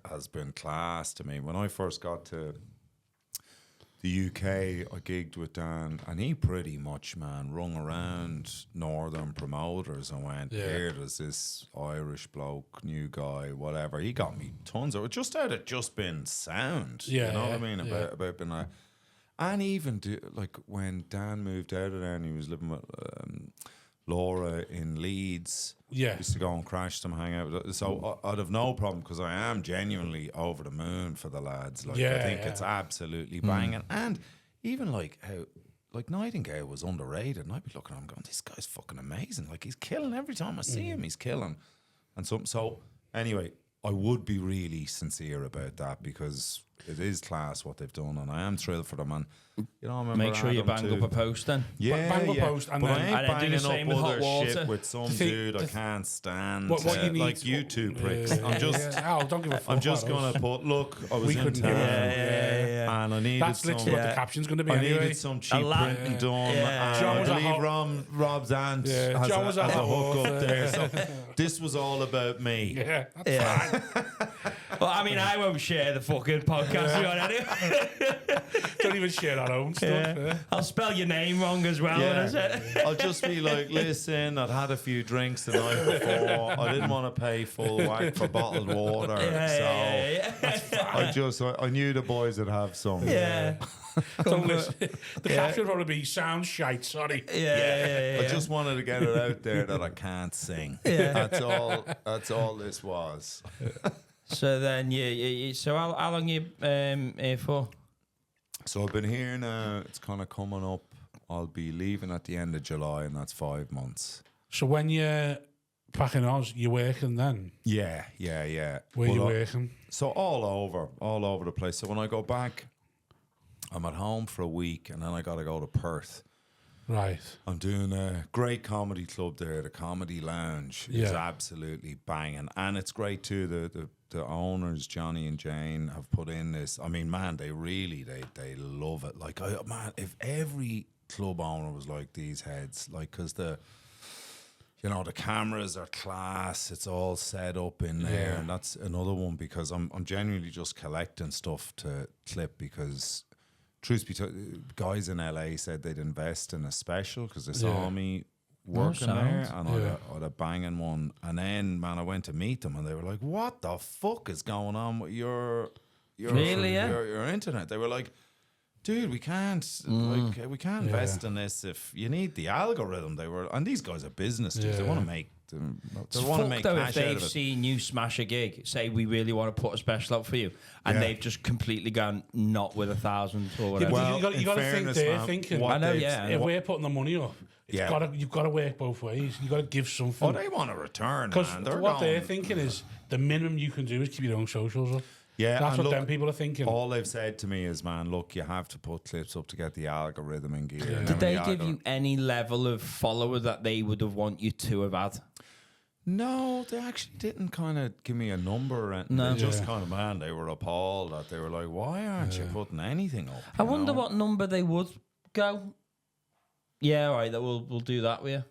has been class to me. When I first got to the UK, I gigged with Dan, and he pretty much, man, rung around northern promoters and went, here, there's this Irish bloke, new guy, whatever. He got me tons of it, just out of just being sound. You know what I mean? About being like, and even like when Dan moved out of there and he was living with Laura in Leeds. Yeah. Used to go and crash them, hang out with them. So I'd have no problem because I am genuinely over the moon for the lads. Like, I think it's absolutely banging. And even like how, like Nightingale was underrated, and I'd be looking at him going, this guy's fucking amazing. Like, he's killing every time I see him, he's killing. And so anyway, I would be really sincere about that because it is class what they've done, and I am thrilled for them. And you know, I remember Make sure you Adam bang too. up a post then. Yeah, bang up yeah. post, and but then- I ain't and then do banging the same up with hot other water. shit with some dude I can't stand. What you need, like you two pricks. I'm just. Oh, don't give a fuck. I'm just about us. gonna put. Look, I was We in couldn't town, give a fuck. and I needed That's some. literally what the caption's going to be I anyway. needed some cheap lot. printing done. Yeah. And John I was a believe hot- Rob's aunt Yeah, has, John a, was a has a hot hook author. up there. So this was all about me. Yeah, that's fine. Well, I mean, I won't share the fucking podcast you on anyway. Don't even share our own stuff. Yeah. I'll spell your name wrong as well. Yeah. when I say it. I'll just be like, listen, I'd had a few drinks the night before. I didn't want to pay full whack for bottled water. I knew the boys would have some. Yeah. Don't listen. The caption would probably be sound shite. Sorry. Yeah. I just wanted to get it out there that I can't sing. Yeah. That's all this was. So then, so how long you here for? So I've been here now. It's kind of coming up. I'll be leaving at the end of July, and that's 5 months. So when you're back in Oz, you're working then? Yeah. Where you Well, working? So all over the place. So when I go back, I'm at home for a week, and then I got to go to Perth. Right. I'm doing a great comedy club there. The Comedy Lounge is absolutely banging, and it's great too. The owners, Johnny and Jane, have put in this. I mean, man, they really they love it. Like, man, if every club owner was like these heads, like, because the cameras are class. It's all set up in there, and that's another one because I'm genuinely just collecting stuff to clip because. Truth be told, guys in LA said they'd invest in a special because they saw me working there, and I'd a banging one. And then, man, I went to meet them, and they were like, "What the fuck is going on with your internet?" They were like, "Dude, we can't invest in this if you need the algorithm." And these guys are business dudes. They want to make. They want to make though, cash if out they've of it. seen you smash a gig, say we really want to put a special up for you, and they've just completely gone not with 1,000 or whatever. Well, you in got to think fairness, they're man, thinking. what I know, they've- yeah. If we're putting the money up, you've got to work both ways. You got to give something. Oh, they want a return, Because man. they're thinking is the minimum you can do is keep your own socials up. Yeah, That's and what look, them people are thinking. All they've said to me is, man, look, you have to put clips up to get the algorithm in gear. Yeah. Did they give you any level of follower that they would have want you to have had? No, they actually didn't kind of give me a number or anything. No. They just kind of, man, they were appalled that they were like, why aren't you putting anything up? I wonder what number they would go. Yeah, all right, we'll do that with you.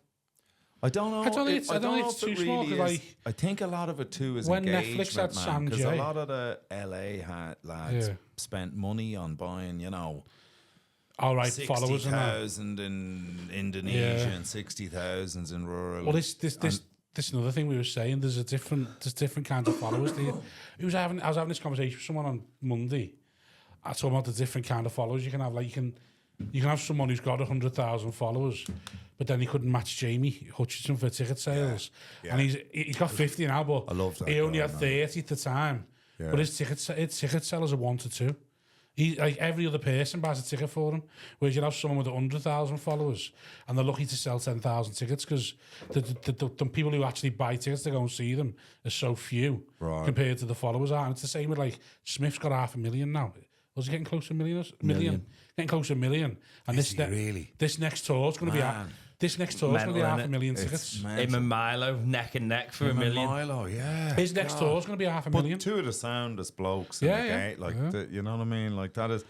I don't know. I don't think it's too small, 'cause, like, I think a lot of it too is when engagement, Netflix had Sam because a J. lot of the LA lads Yeah. spent money on buying, All right, followers and that. 60,000 in Indonesia and 60,000 in rural. Well, this is another thing we were saying. There's different kinds of followers. I was having this conversation with someone on Monday. I talking about the different kind of followers you can have. Like you can have someone who's got 100,000 followers, but then he couldn't match Jamie Hutchinson for ticket sales, and he's got 50 now, but I love that he only guy, had 30 at the time. Yeah. But his ticket sellers are 1 to 2. He, like every other person buys a ticket for him, whereas you have someone with 100,000 followers and they're lucky to sell 10,000 tickets because the people who actually buy tickets to go and see them are so few compared to the followers are. And it's the same with like Smith's got 500,000 now. Was he getting close to a million? Getting close to a million. And this next tour is going to be This next tour is going to be 500,000 tickets. Him and Milo neck and neck for $1 million. Milo, yeah. His next tour is going to be 500,000. But two of the soundest blokes in the gate, like you know what I mean? Like that is,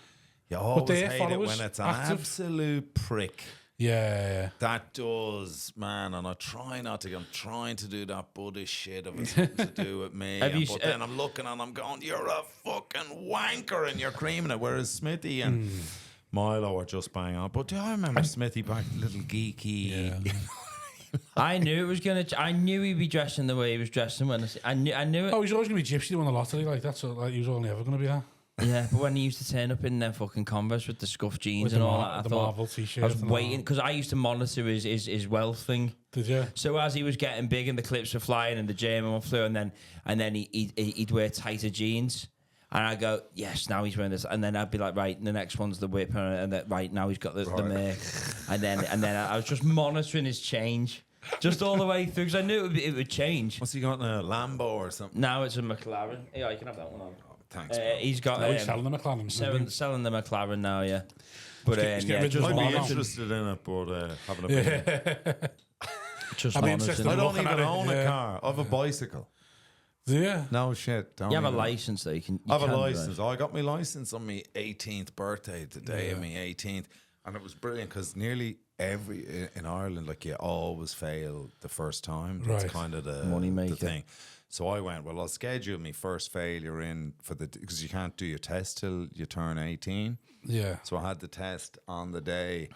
you always hate it when it's an absolute prick. Yeah. That does, man, and I try not to. I'm trying to do that Buddhist shit of it's something to do with me. But then I'm looking and I'm going, you're a fucking wanker and you're creaming it. Whereas Smithy and Milo are just bang on. But do I remember Smithy back, little geeky? Yeah. I knew it was gonna. I knew he'd be dressing the way he was dressing when I knew it. Oh, he's always going to be gypsy to win the lottery. Like that's like he was only ever going to be that. Yeah, but when he used to turn up in their fucking Converse with the scuffed jeans With and the all that, I thought Marvel t-shirt. I was waiting because I used to monitor his wealth thing. Did you? So as he was getting big and the clips were flying and the German one flew, and then he'd wear tighter jeans, and I go, yes, now he's wearing this, and then I'd be like, right, the next one's the whip, and that right now he's got the Merc, and then I was just monitoring his change. Just all the way through, because I knew it would change. What's he got in a Lambo or something? Now it's a McLaren. Yeah, you can have that one on. Thanks, bro. He's got He's selling the McLaren. selling the McLaren now, yeah. But He's getting rid of just his I'd be Mono. interested in it, but haven't a opinion. just I'd be honest, interested innit? I don't looking even at it, own a yeah. car. I have a bicycle. Yeah. No shit. Don't You have a even- license though. You I have a can license. drive. I got my license on my 18th birthday, the day of my 18th. And it was brilliant because nearly in Ireland, like you always fail the first time. That's Right. kind of the Moneymaker. thing. So I went, well, I'll schedule my first failure in because you can't do your test till you turn 18. Yeah. So I had the test on the day,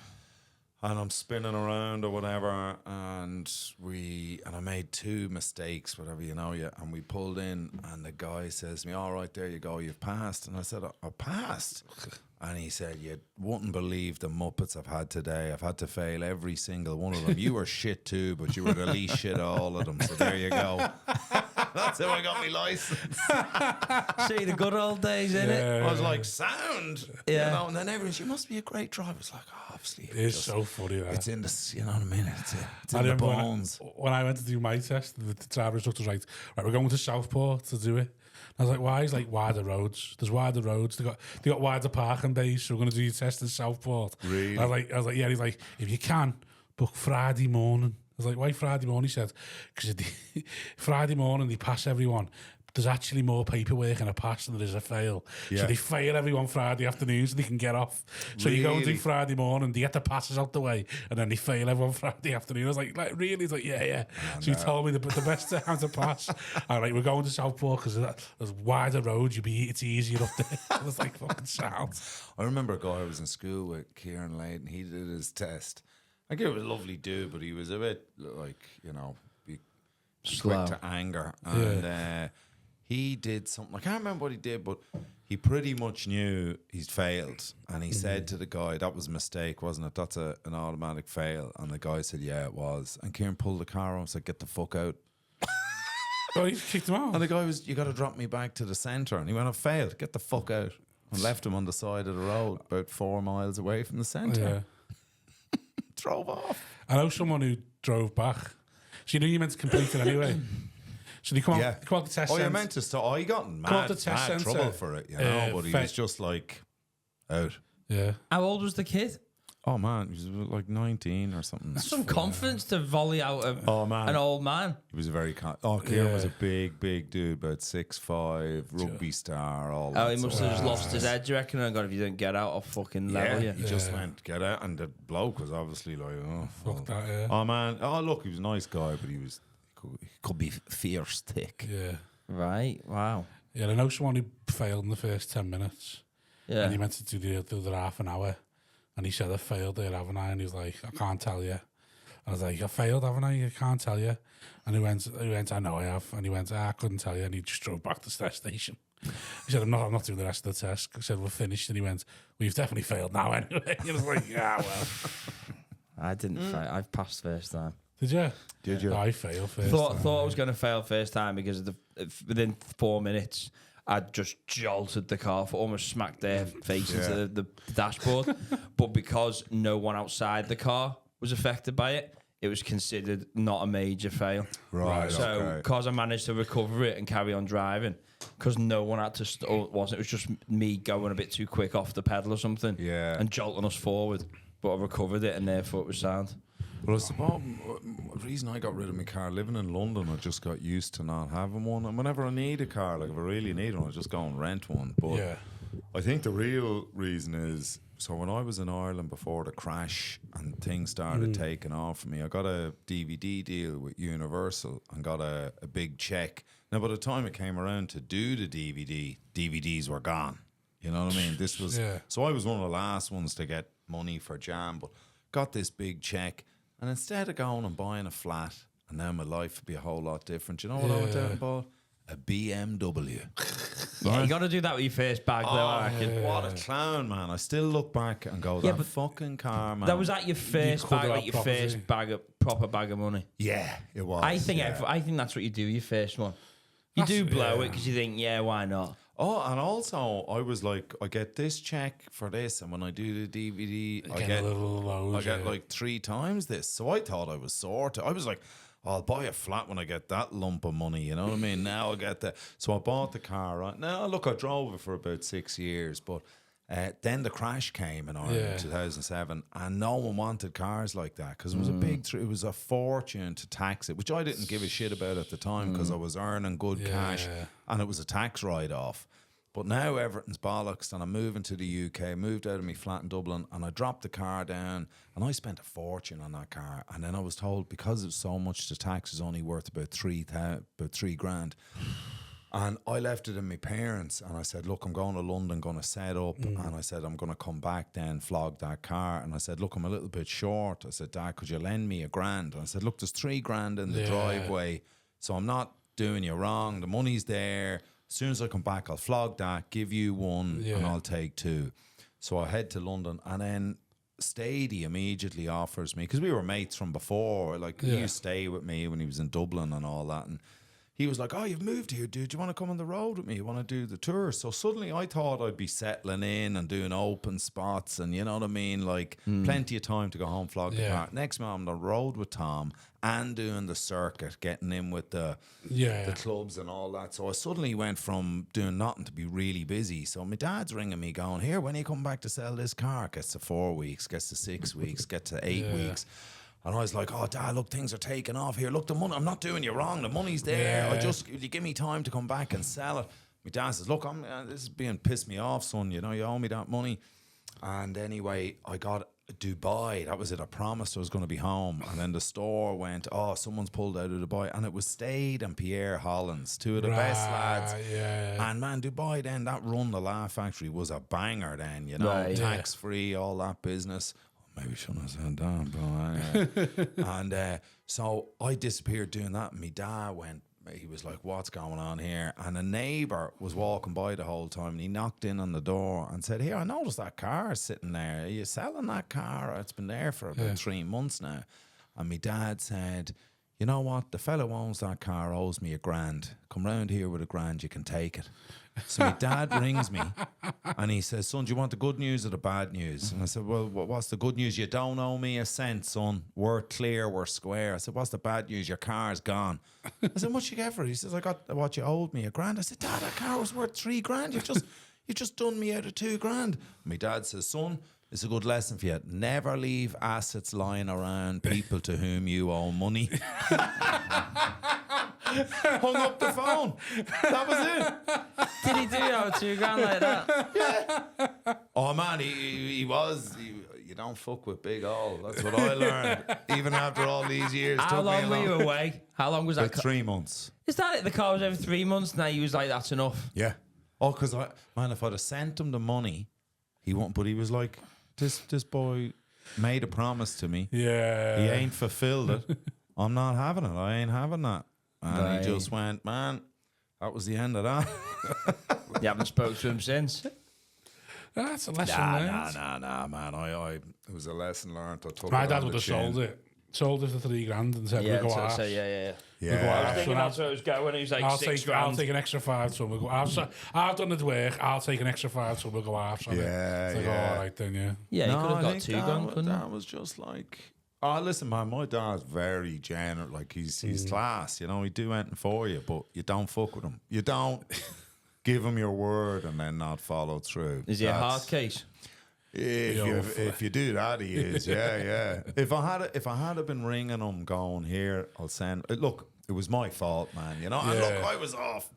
and I'm spinning around or whatever, and I made 2 mistakes, whatever and we pulled in, and the guy says to me, "All right, there you go, you've passed." And I said, "I passed." And he said, "You wouldn't believe the Muppets I've had today. I've had to fail every single one of them. You were shit too, but you were the least shit of all of them. So there you go." That's how I got my license. See the good old days, innit? I was like, sound. Yeah. You know, and then everyone's, "You must be a great driver." It's like, oh, obviously. It is so funny, that. It's in the, you know what I mean? It's I in the remember bones. when I went to do my test, the driver instructor was like, "Right, we're going to Southport to do it." I was like, "Why?" He's like, "Wider roads. There's wider roads. They got wider parking bays, so we're going to do your test in Southport." Really? I was like, "Yeah." He's like, "If you can, book Friday morning." I was like, "Why Friday morning?" He said, "Because Friday morning they pass everyone. There's actually more paperwork in a pass than there is a fail. So Yeah. they fail everyone Friday afternoon so they can get off. So you go and do Really? Friday morning, they get the passes out the way, and then they fail everyone Friday afternoon." I was like really? He's like, yeah. So he told me the best time to pass. All right, we're going to Southport because there's wider roads. It's easier up there. I was like, fucking sound. I remember a guy I was in school with, Kieran Layton. He did his test. I think he was a lovely dude, but he was a bit like, be Slow. quick to anger. And he did something. I can't remember what he did, but he pretty much knew he'd failed. And he said to the guy, "That was a mistake, wasn't it? That's an automatic fail." And the guy said, "Yeah, it was." And Kieran pulled the car on and said, "Get the fuck out." Oh, he kicked him out. And the guy was, "You got to drop me back to the centre." And he went, "I failed. Get the fuck out." And left him on the side of the road, about 4 miles away from the centre. Yeah. Drove off. I know someone who drove back. So you know you're meant to complete it anyway. So they come out the test Oh, centre. you're meant to start. Oh, he got Come out mad, the test mad centre. trouble for it, but he fa- was just like out. Yeah. How old was the kid? Oh man, he was like 19 or something. That's some confidence to volley out of Oh man, an old man. he was a very Kieran was a big dude, about 6'5", rugby star. All Oh, that he must sort have of just lost his head, do you reckon? And God, if you don't get out, I'll fucking level you. He just went get out, and the bloke was obviously like, "Oh Fuck that, yeah. Oh man, oh look, he was a nice guy, but he could be fierce thick." Yeah. Right, wow. Yeah, I know someone who failed in the first 10 minutes. Yeah. And he meant to do the other half an hour. And he said, "I failed there, haven't I?" And he was like, "I can't tell you." I was like, "I failed, haven't I? I can't tell you." And he went, "I know I have." And he went, "I couldn't tell you." And he just drove back to the test station. He said, I'm not doing the rest of the test." I said, "We're finished." And he went, "Well, you've definitely failed now anyway." And I was like, "Yeah, well." I didn't fail. I've passed first time. Did you? Did you? I failed first Thought time. I was going to fail first time because within 4 minutes I'd just jolted the car, almost smacked their face into the dashboard. But because no one outside the car was affected by it, it was considered not a major fail. Right. So because I managed to recover it and carry on driving, because no one had to, it was just me going a bit too quick off the pedal or something, and jolting us forward. But I recovered it, and therefore it was sound. Well, I suppose the reason I got rid of my car, living in London, I just got used to not having one. And whenever I need a car, like if I really need one, I just go and rent one. But I think the real reason is, so when I was in Ireland before the crash and things started taking off for me, I got a DVD deal with Universal and got a big check. Now, by the time it came around to do the DVDs were gone. You know what I mean? This was so I was one of the last ones to get money for Jam, but got this big check. And instead of going and buying a flat, and now my life would be a whole lot different, you know what I went out and bought? A BMW. Yeah, you got to do that with your first bag, though, I reckon. What a clown, man. I still look back and go, that fucking car, man. That was at your first bag, like your first proper bag of money. Yeah, it was. I think that's what you do, your first one. You do blow it because you think, yeah, why not? Oh, and also, I was like, I get this check for this, and when I do the DVD, I get a little load, like 3 times this. So I thought I was sorted. I was like, I'll buy a flat when I get that lump of money, you know what I mean? Now I'll get that. So I bought the car, right? Now, look, I drove it for about 6 years, but then the crash came in Ireland in 2007, and no one wanted cars like that because it was it was a fortune to tax it, which I didn't give a shit about at the time because I was earning good cash, and it was a tax write-off. But now everything's bollocks, and I'm moving to the UK, moved out of my flat in Dublin, and I dropped the car down, and I spent a fortune on that car. And then I was told, because it's so much, the tax is only worth about $3,000. And I left it in my parents, and I said, look, I'm going to London, going to set up, and I said, I'm going to come back then, flog that car. And I said, look, I'm a little bit short. I said, Dad, could you lend me $1,000? And I said, look, there's $3,000 in the driveway, so I'm not doing you wrong. The money's there. As soon as I come back, I'll flog that, give you one, and I'll take two. So I head to London, and then Stady immediately offers me, because we were mates from before, like he used to stay with me when he was in Dublin and all that, and he was like, oh, you've moved here, dude. Do you want to come on the road with me? You want to do the tour? So suddenly I thought I'd be settling in and doing open spots and, you know what I mean? Like plenty of time to go home, flog the car. Next month I'm on the road with Tom and doing the circuit, getting in with the clubs and all that. So I suddenly went from doing nothing to be really busy. So my dad's ringing me going, here, when you come back to sell this car? Gets to 4 weeks, gets to 6 weeks, gets to 8 weeks. And I was like, oh, Dad, look, things are taking off here. Look, the money, I'm not doing you wrong. The money's there. You give me time to come back and sell it. My dad says, look, this is being pissed me off, son. You know, you owe me that money. And anyway, I got Dubai. That was it. I promised I was going to be home. And then the store went, oh, someone's pulled out of Dubai. And it was Stade and Pierre Hollins, two of the best lads. And man, Dubai then, that run, the Laugh Factory, was a banger then, you know, tax-free, all that business. Maybe shouldn't have said that, but and so I disappeared doing that. And my dad went, he was like, what's going on here? And a neighbour was walking by the whole time, and he knocked in on the door and said, here, I noticed that car sitting there. Are you selling that car? It's been there for about 3 months now. And my dad said, you know what? The fellow who owns that car owes me $1,000. Come round here with $1,000, you can take it. So my dad rings me and he says, son, do you want the good news or the bad news? And I said, well, what's the good news? You don't owe me a cent, son. We're clear, we're square. I said, what's the bad news? Your car's gone. I said, what'd you get for it? He says, I got what you owed me, $1,000. I said, Dad, that car was worth $3,000. You've just done me out of $2,000. My dad says, son, it's a good lesson for you. Never leave assets lying around people to whom you owe money. Hung up the phone. That was it. Did he do that with $2,000 like that? Yeah. Oh man, he was. You don't fuck with Big Ol. That's what I learned. Even after all these years. How long were you away? How long was that? 3 months. Is that it? The car was every 3 months. Now he was like, that's enough. Yeah. Oh, because if I'd have sent him the money, he won't. But he was like, this boy made a promise to me. Yeah. He ain't fulfilled it. I'm not having it. I ain't having that. And he just went, man, that was the end of that. You haven't spoke to him since? That's a lesson learned. Nah, man. It was a lesson learned. I took My dad would have sold it for $3,000 and said, we'll go out. Yeah. I was thinking that's where it was going. He was like, I'll take an extra $5, so we'll go out. I've done the work. I'll take an extra $5, so we'll go out. It's like, all right then, yeah. Yeah, he could have got $2,000, couldn't he? That was just like... Oh, listen, man, my dad's very generous. Like, he's class, you know. He'd do anything for you, but you don't fuck with him. You don't give him your word and then not follow through. Is he a hard case? If you do that, he is. Yeah. If I had been ringing him, going here, I'll send. Look, it was my fault, man. You know. And look, I was off.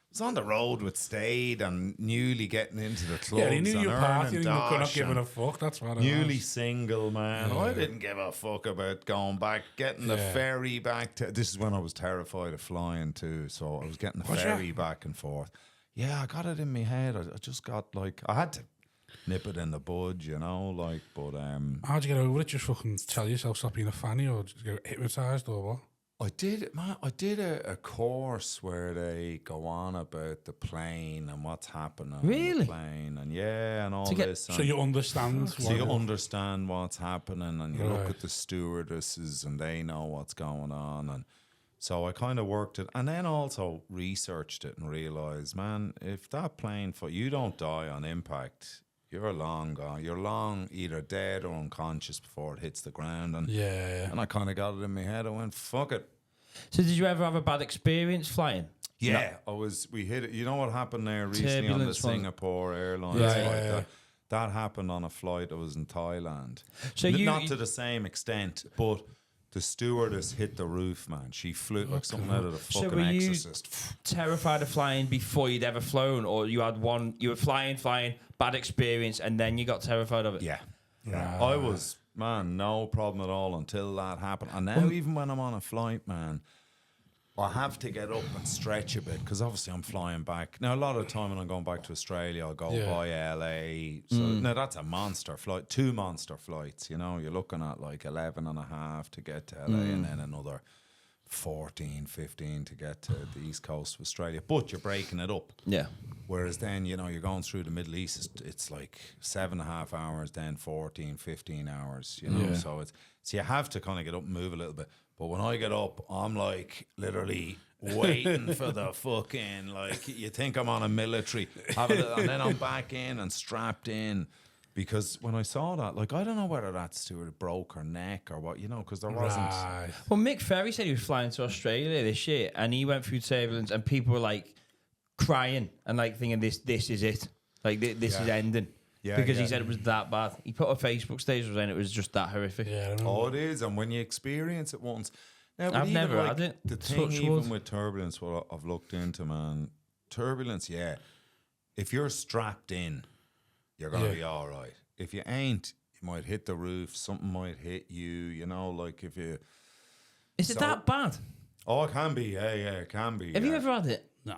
I was on the road with Stade and newly getting into the clubs. Yeah, he knew you partying. You were not giving a fuck. That's what it was. Newly single, man. I didn't give a fuck about going back, getting the ferry back to. This is when I was terrified of flying too. So I was getting the ferry back and forth. Yeah, I got it in my head. I just got like I had to nip it in the bud, you know, like. But how'd you get over it? Just fucking tell yourself stop being a fanny, or just get hypnotised, or what? I did, man. I did a course where they go on about the plane and what's happening on the plane, and all this. So you understand. So you understand what's happening, and you look at the stewardesses, and they know what's going on, and so I kind of worked it, and then also researched it and realized, man, if that plane you don't die on impact. You're long gone. You're long either dead or unconscious before it hits the ground. And and I kind of got it in my head. I went, fuck it. So did you ever have a bad experience flying? Yeah, we hit it. You know what happened there recently on the Turbulence one. Singapore Airlines Yeah, flight? yeah. That happened on a flight that was in Thailand. So Not to the same extent, but the stewardess hit the roof, man. She flew like something out of the So fucking were you Exorcist. terrified of flying before you'd ever flown, or you were flying, bad experience, and then you got terrified of it? Yeah. I was, man, no problem at all until that happened. And now even when I'm on a flight, man, I have to get up and stretch a bit because obviously I'm flying back. Now, a lot of the time when I'm going back to Australia, I'll go by LA. So now that's a monster flight, 2 monster flights. You know, you're looking at like 11 and a half to get to LA and then another 14, 15 to get to the east coast of Australia. But you're breaking it up. Yeah. Whereas then, you know, you're going through the Middle East, it's like 7.5 hours, then 14, 15 hours, you know. So you have to kind of get up and move a little bit. But when I get up, I'm like literally waiting for the fucking, like, you think I'm on a military, and then I'm back in and strapped in. Because when I saw that, like, I don't know whether that steward broke her neck or what, you know, because there wasn't. Right. Well, Mick Ferry said he was flying to Australia this year, and he went through turbulence, and people were like crying and like thinking, "This is it, like this is ending." Because he said it was that bad. He put a Facebook status and it was just that horrific. Yeah, I don't know. Oh, it is, and when you experience it once, now, but I've even, never like, had it. The Touch thing, even wood. with turbulence, what I've looked into, man, turbulence, if you're strapped in, you're gonna be all right. If you ain't, you might hit the roof. Something might hit you. You know, like if you. Is it that bad? Oh, it can be. Yeah, it can be. Have you ever had it? No.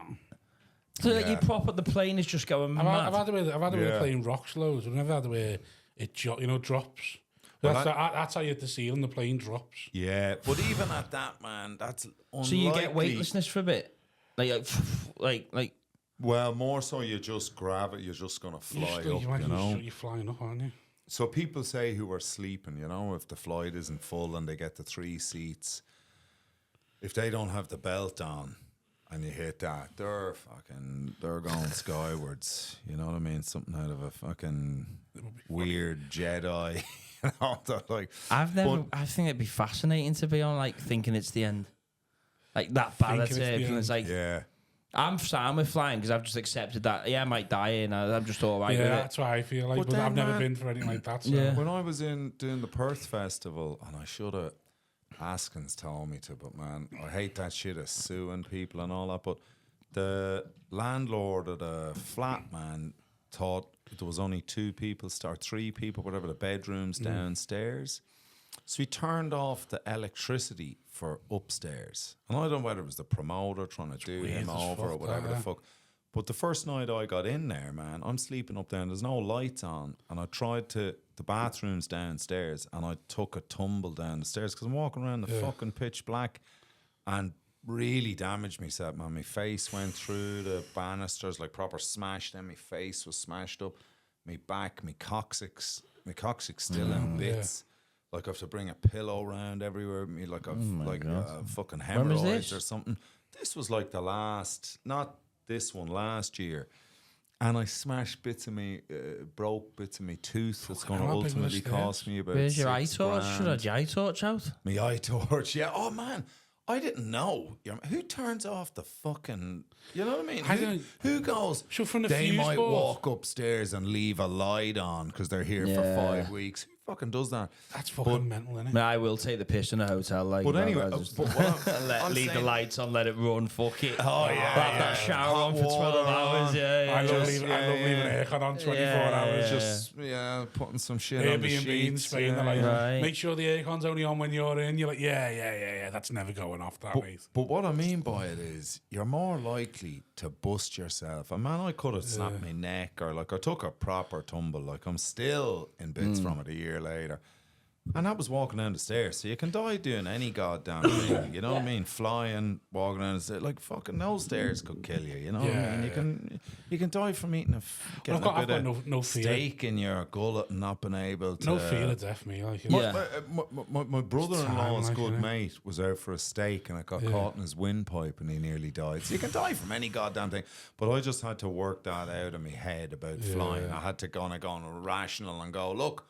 So like you prop up, the plane is just going mad. I've had it with playing rocks loads. I've never had it where it drops. Well, That's how you hit the ceiling. The plane drops. Yeah, but even at that, man, that's unlikely. So you get weightlessness for a bit, like. Well, more so you just grab it. You're just gonna fly up. You know, you're flying up, aren't you? So people say who are sleeping, you know, if the flight isn't full and they get the 3 seats, if they don't have the belt on and you hit that, they're going skywards. You know what I mean? Something out of a fucking weird Jedi. You know, like I think it'd be fascinating to be on, like, thinking it's the end, like that bad at it. It's like, I'm fine with flying because I've just accepted that. Yeah, I might die and I'm just all right with it. That's why I feel like. But I've never been for anything like that. So. Yeah. When I was doing the Perth Festival, and I should have, Askins told me to, but man, I hate that shit of suing people and all that. But the landlord of the flat, man, thought there was only 2 people, or 3 people, whatever, the bedrooms downstairs. So he turned off the electricity for upstairs. And I don't know whether it was the promoter trying to do him over or whatever the fuck. But the first night I got in there, man, I'm sleeping up there and there's no lights on. And I tried the bathroom's downstairs, and I took a tumble down the stairs because I'm walking around the fucking pitch black and really damaged myself, man. My face went through the banisters, like proper smashed, and my face was smashed up. My back, my coccyx still in bits. Like I have to bring a pillow around everywhere. Me like fucking hemorrhoids or something. This was like not this one, last year. And I smashed bits of me, broke bits of me tooth. That's going to ultimately cost me about. Where's your eye torch? Should I have your eye torch out? My eye torch, yeah. Oh man, I didn't know. Who turns off the fucking? You know what I mean? Who goes? From the they might board. walk upstairs and leave a light on because they're here for 5 weeks. Who fucking does that? That's fucking mental, isn't it? I will take the piss in a hotel. Like, but anyway, leave the lights on, let it run. Fuck it. Oh yeah, have that shower on for 12 hours. I love leaving aircon on 24 hours. Just putting some shit on the Airbnb in sheets. Spain. They're like, make sure the aircon's only on when you're in. You're like, yeah. That's never going off that way. But what I mean by it is, you're more likely to bust yourself. And man, I could have snapped my neck, or like I took a proper tumble. Like I'm still in bits from it a year later. And that was walking down the stairs. So you can die doing any goddamn thing. You know what I mean? Flying, walking down the stairs. Like fucking those stairs could kill you. You know what I mean? You can die from eating getting a bit of steak in your gullet and not being able to. No fear of death, me. Like, my brother-in-law's good mate was out for a steak and it got caught in his windpipe and he nearly died. So you can die from any goddamn thing. But I just had to work that out in my head about flying. I had to go rational and go, look,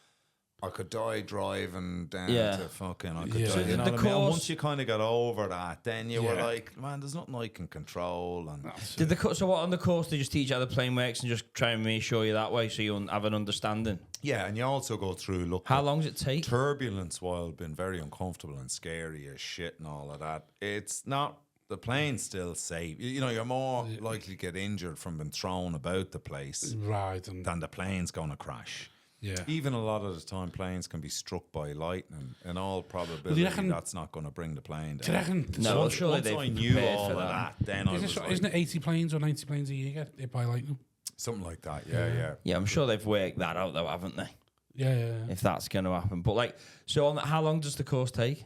I could die driving down Yeah. to fucking. I could Yeah. die. So You know the what I mean? And course- once you kind of got over that, then you were Yeah. like, man, there's nothing I can control. And So what on the course they just teach you how the plane works and just try and reassure you that way so you have an understanding? yeah, and you also go through. Look, How long does it take? turbulence, while being very uncomfortable and scary as shit and all of that, it's not. The plane's still safe. You know, you're more likely to get injured from being thrown about the place Right. And than the plane's going to crash. yeah. Even a lot of the time, planes can be struck by lightning. In all probability, reckon- that's not going to bring the plane Do you down. reckon? No, Once, surely once they've I knew prepared all for of that. that, then I was Isn't it 80 planes or 90 planes a year get hit by lightning? something like that. Yeah. Yeah, I'm sure they've worked that out though, haven't they? Yeah. If that's going to happen. But like, so on that, how long does the course take?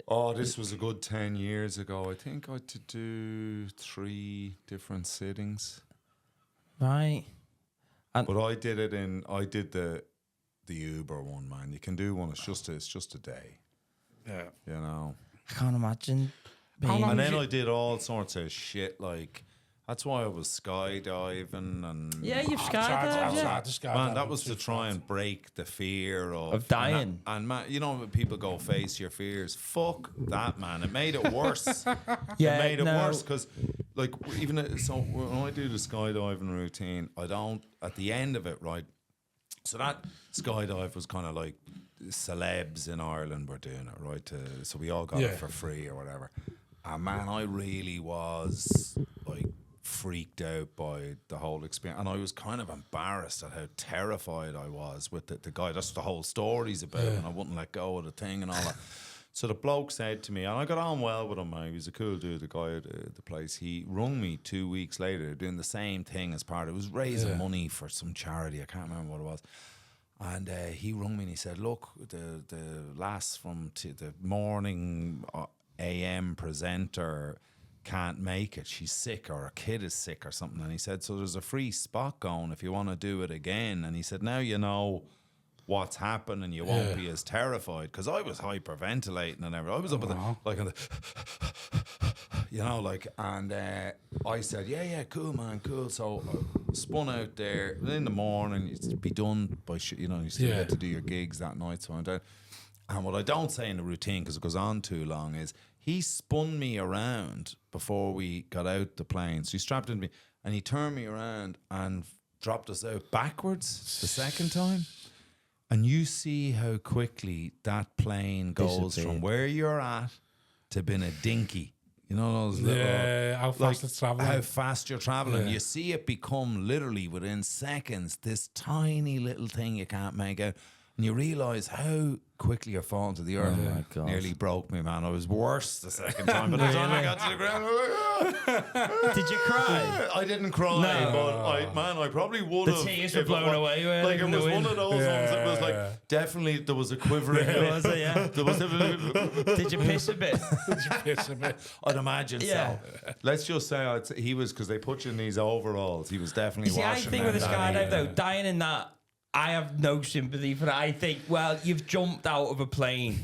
Oh, this was a good 10 years ago. I think I had to do 3 different sittings. Right. But I did the Uber one, man. You can do one. It's just a day. Yeah. You know. I can't imagine. How long And was then you- I did all sorts of shit. Like that's why I was skydiving and Yeah, you've I've tried skydived, yeah. to skydive. man, that was to try and break the fear Of dying. And man, you know when people go face your fears. Fuck that, man. It made it worse. Yeah, It made it no. worse because, like, so when I do the skydiving routine, I don't at the end of it, right? So that skydive was kind of like celebs in Ireland were doing it, right? So we all got Yeah. it for free or whatever. And man, I really was like freaked out by the whole experience, and I was kind of embarrassed at how terrified I was with the guy. That's what the whole story's about, and I wouldn't let go of the thing and all that. So the bloke said to me, and I got on well with him, man. He was a cool dude, the guy at the place. He rung me 2 weeks later doing the same thing as part of it. Was raising money for some charity. I can't remember what it was. And he rung me and he said, look, the lass from the morning AM presenter can't make it. She's sick, or her kid is sick or something. And he said, so there's a free spot going if you want to do it again. And he said, now you know what's happened and you won't be as terrified, because I was hyperventilating and everything. I was up at the, like on the you know, like, and I said, yeah, cool, man, cool. So I spun out there in the morning. You'd be done by you know, you still get to do your gigs that night. So I went out. And what I don't say in the routine, because it goes on too long, is he spun me around before we got out the plane. So he strapped into me and he turned me around and dropped us out backwards the second time. And you see how quickly that plane goes from where you're at to being a dinky. You know those little... how fast it's traveling. How fast you're traveling. Yeah. You see it become literally within seconds this tiny little thing you can't make out. And you realise how quickly you're falling to the earth. Oh my God. Nearly broke me, man. I was worse the second time. By the time I got to the ground, I was like, "Ah." Did you cry? I didn't cry, but I probably would have. The tears were if it blown wa- away, weren't Like they, it in the was one wind? of those ones that was like definitely there was a quivering. Was it, yeah? There was Did you piss a bit? Piss a bit. I'd imagine Yeah. so. Let's just say he was, because they put you in these overalls. He was definitely See, I washing think with a them down. skydive though, dying in that, I have no sympathy for that. I think, well, you've jumped out of a plane.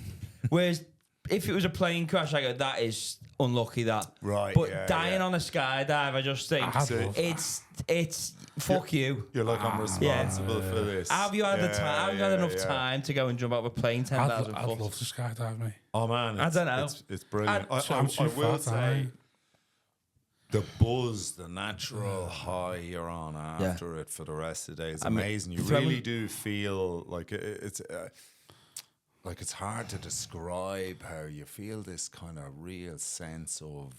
Whereas if it was a plane crash, I go, that is unlucky, that. Right, But yeah, dying yeah. on a skydive, I just think I'd love it's fuck you. You're like, I'm responsible for this. Have you had the time? Have you had enough yeah. time to go and jump out of a plane 10,000 I'd foot? love to skydive, mate. Oh man, I don't know. It's brilliant. I'm too I will fat, say aye. the buzz, the natural high you're on after it for the rest of the day is amazing. You really do feel like it's hard to describe how you feel this kind of real sense of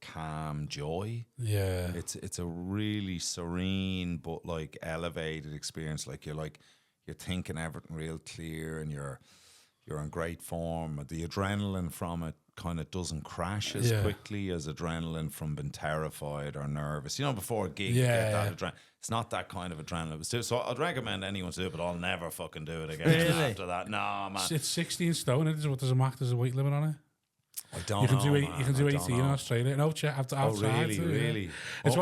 calm joy. Yeah. It's a really serene but like elevated experience. Like you're thinking everything real clear and you're in great form. The adrenaline from it kind of doesn't crash as quickly as adrenaline from being terrified or nervous. You know, before a gig, you get that adrenaline. It's not that kind of adrenaline. So I'd recommend anyone to do it, but I'll never fucking do it again after that. No, man. It's 16 stone. There's a weight limit on it. I don't You can know, do man. you can do I don't 18 in know. Australia. No, check. I've tried really? to, yeah. Really? It's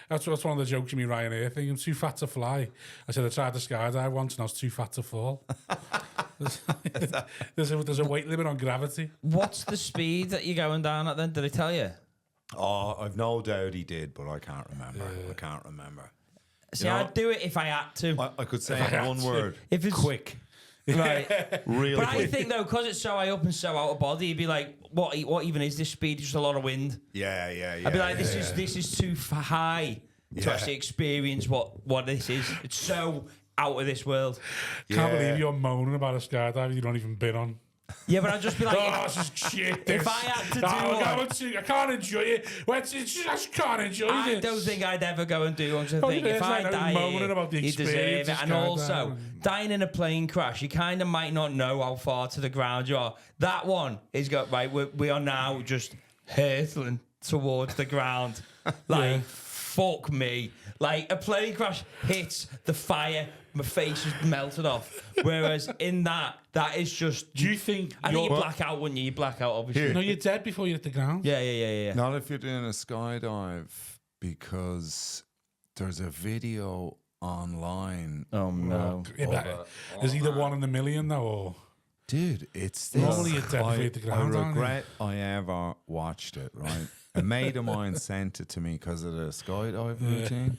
that's one of the jokes in me Ryanair thing. I'm too fat to fly. I said I tried to skydive once and I was too fat to fall. there's a weight limit on gravity. What's the speed that you're going down at then? Did they tell you? Oh, I've no doubt he did, but I can't remember. I can't remember. See, I'd do it if I had to. I could say in one word. If it's quick. Right. Real But quick. I think, though, because it's so high up and so out of body, you'd be like, what even is this speed? It's just a lot of wind. Yeah. I'd be like, this is too high to actually experience what this is. It's so out of this world. Can't believe you're moaning about a skydive you don't even been on. Yeah, but I'd just be like, Oh, this is shit. if I had to do one, I can't enjoy it. I just can't enjoy I this. don't think I'd ever go and do one. I Oh, think yeah, if it's I like die moaning here, about the you deserve experience it. of And also, skydiving. dying in a plane crash, you kind of might not know how far to the ground you are. That one is right. We are now just hurtling towards the ground. Like, fuck me. Like, a plane crash hits the fire, my face is melted off. Whereas in that is just. Do you think I think you black out, wouldn't you? You black out, obviously. No, you're dead before you hit the ground. Yeah. Not if you're doing a skydive, because there's a video online. Oh, no. Yeah, but is he the 1 in a million though? Or? Dude, it's this. Normally you're dead before you hit the ground, I aren't you? regret I ever watched it, right? A mate of mine sent it to me because of the skydiving routine.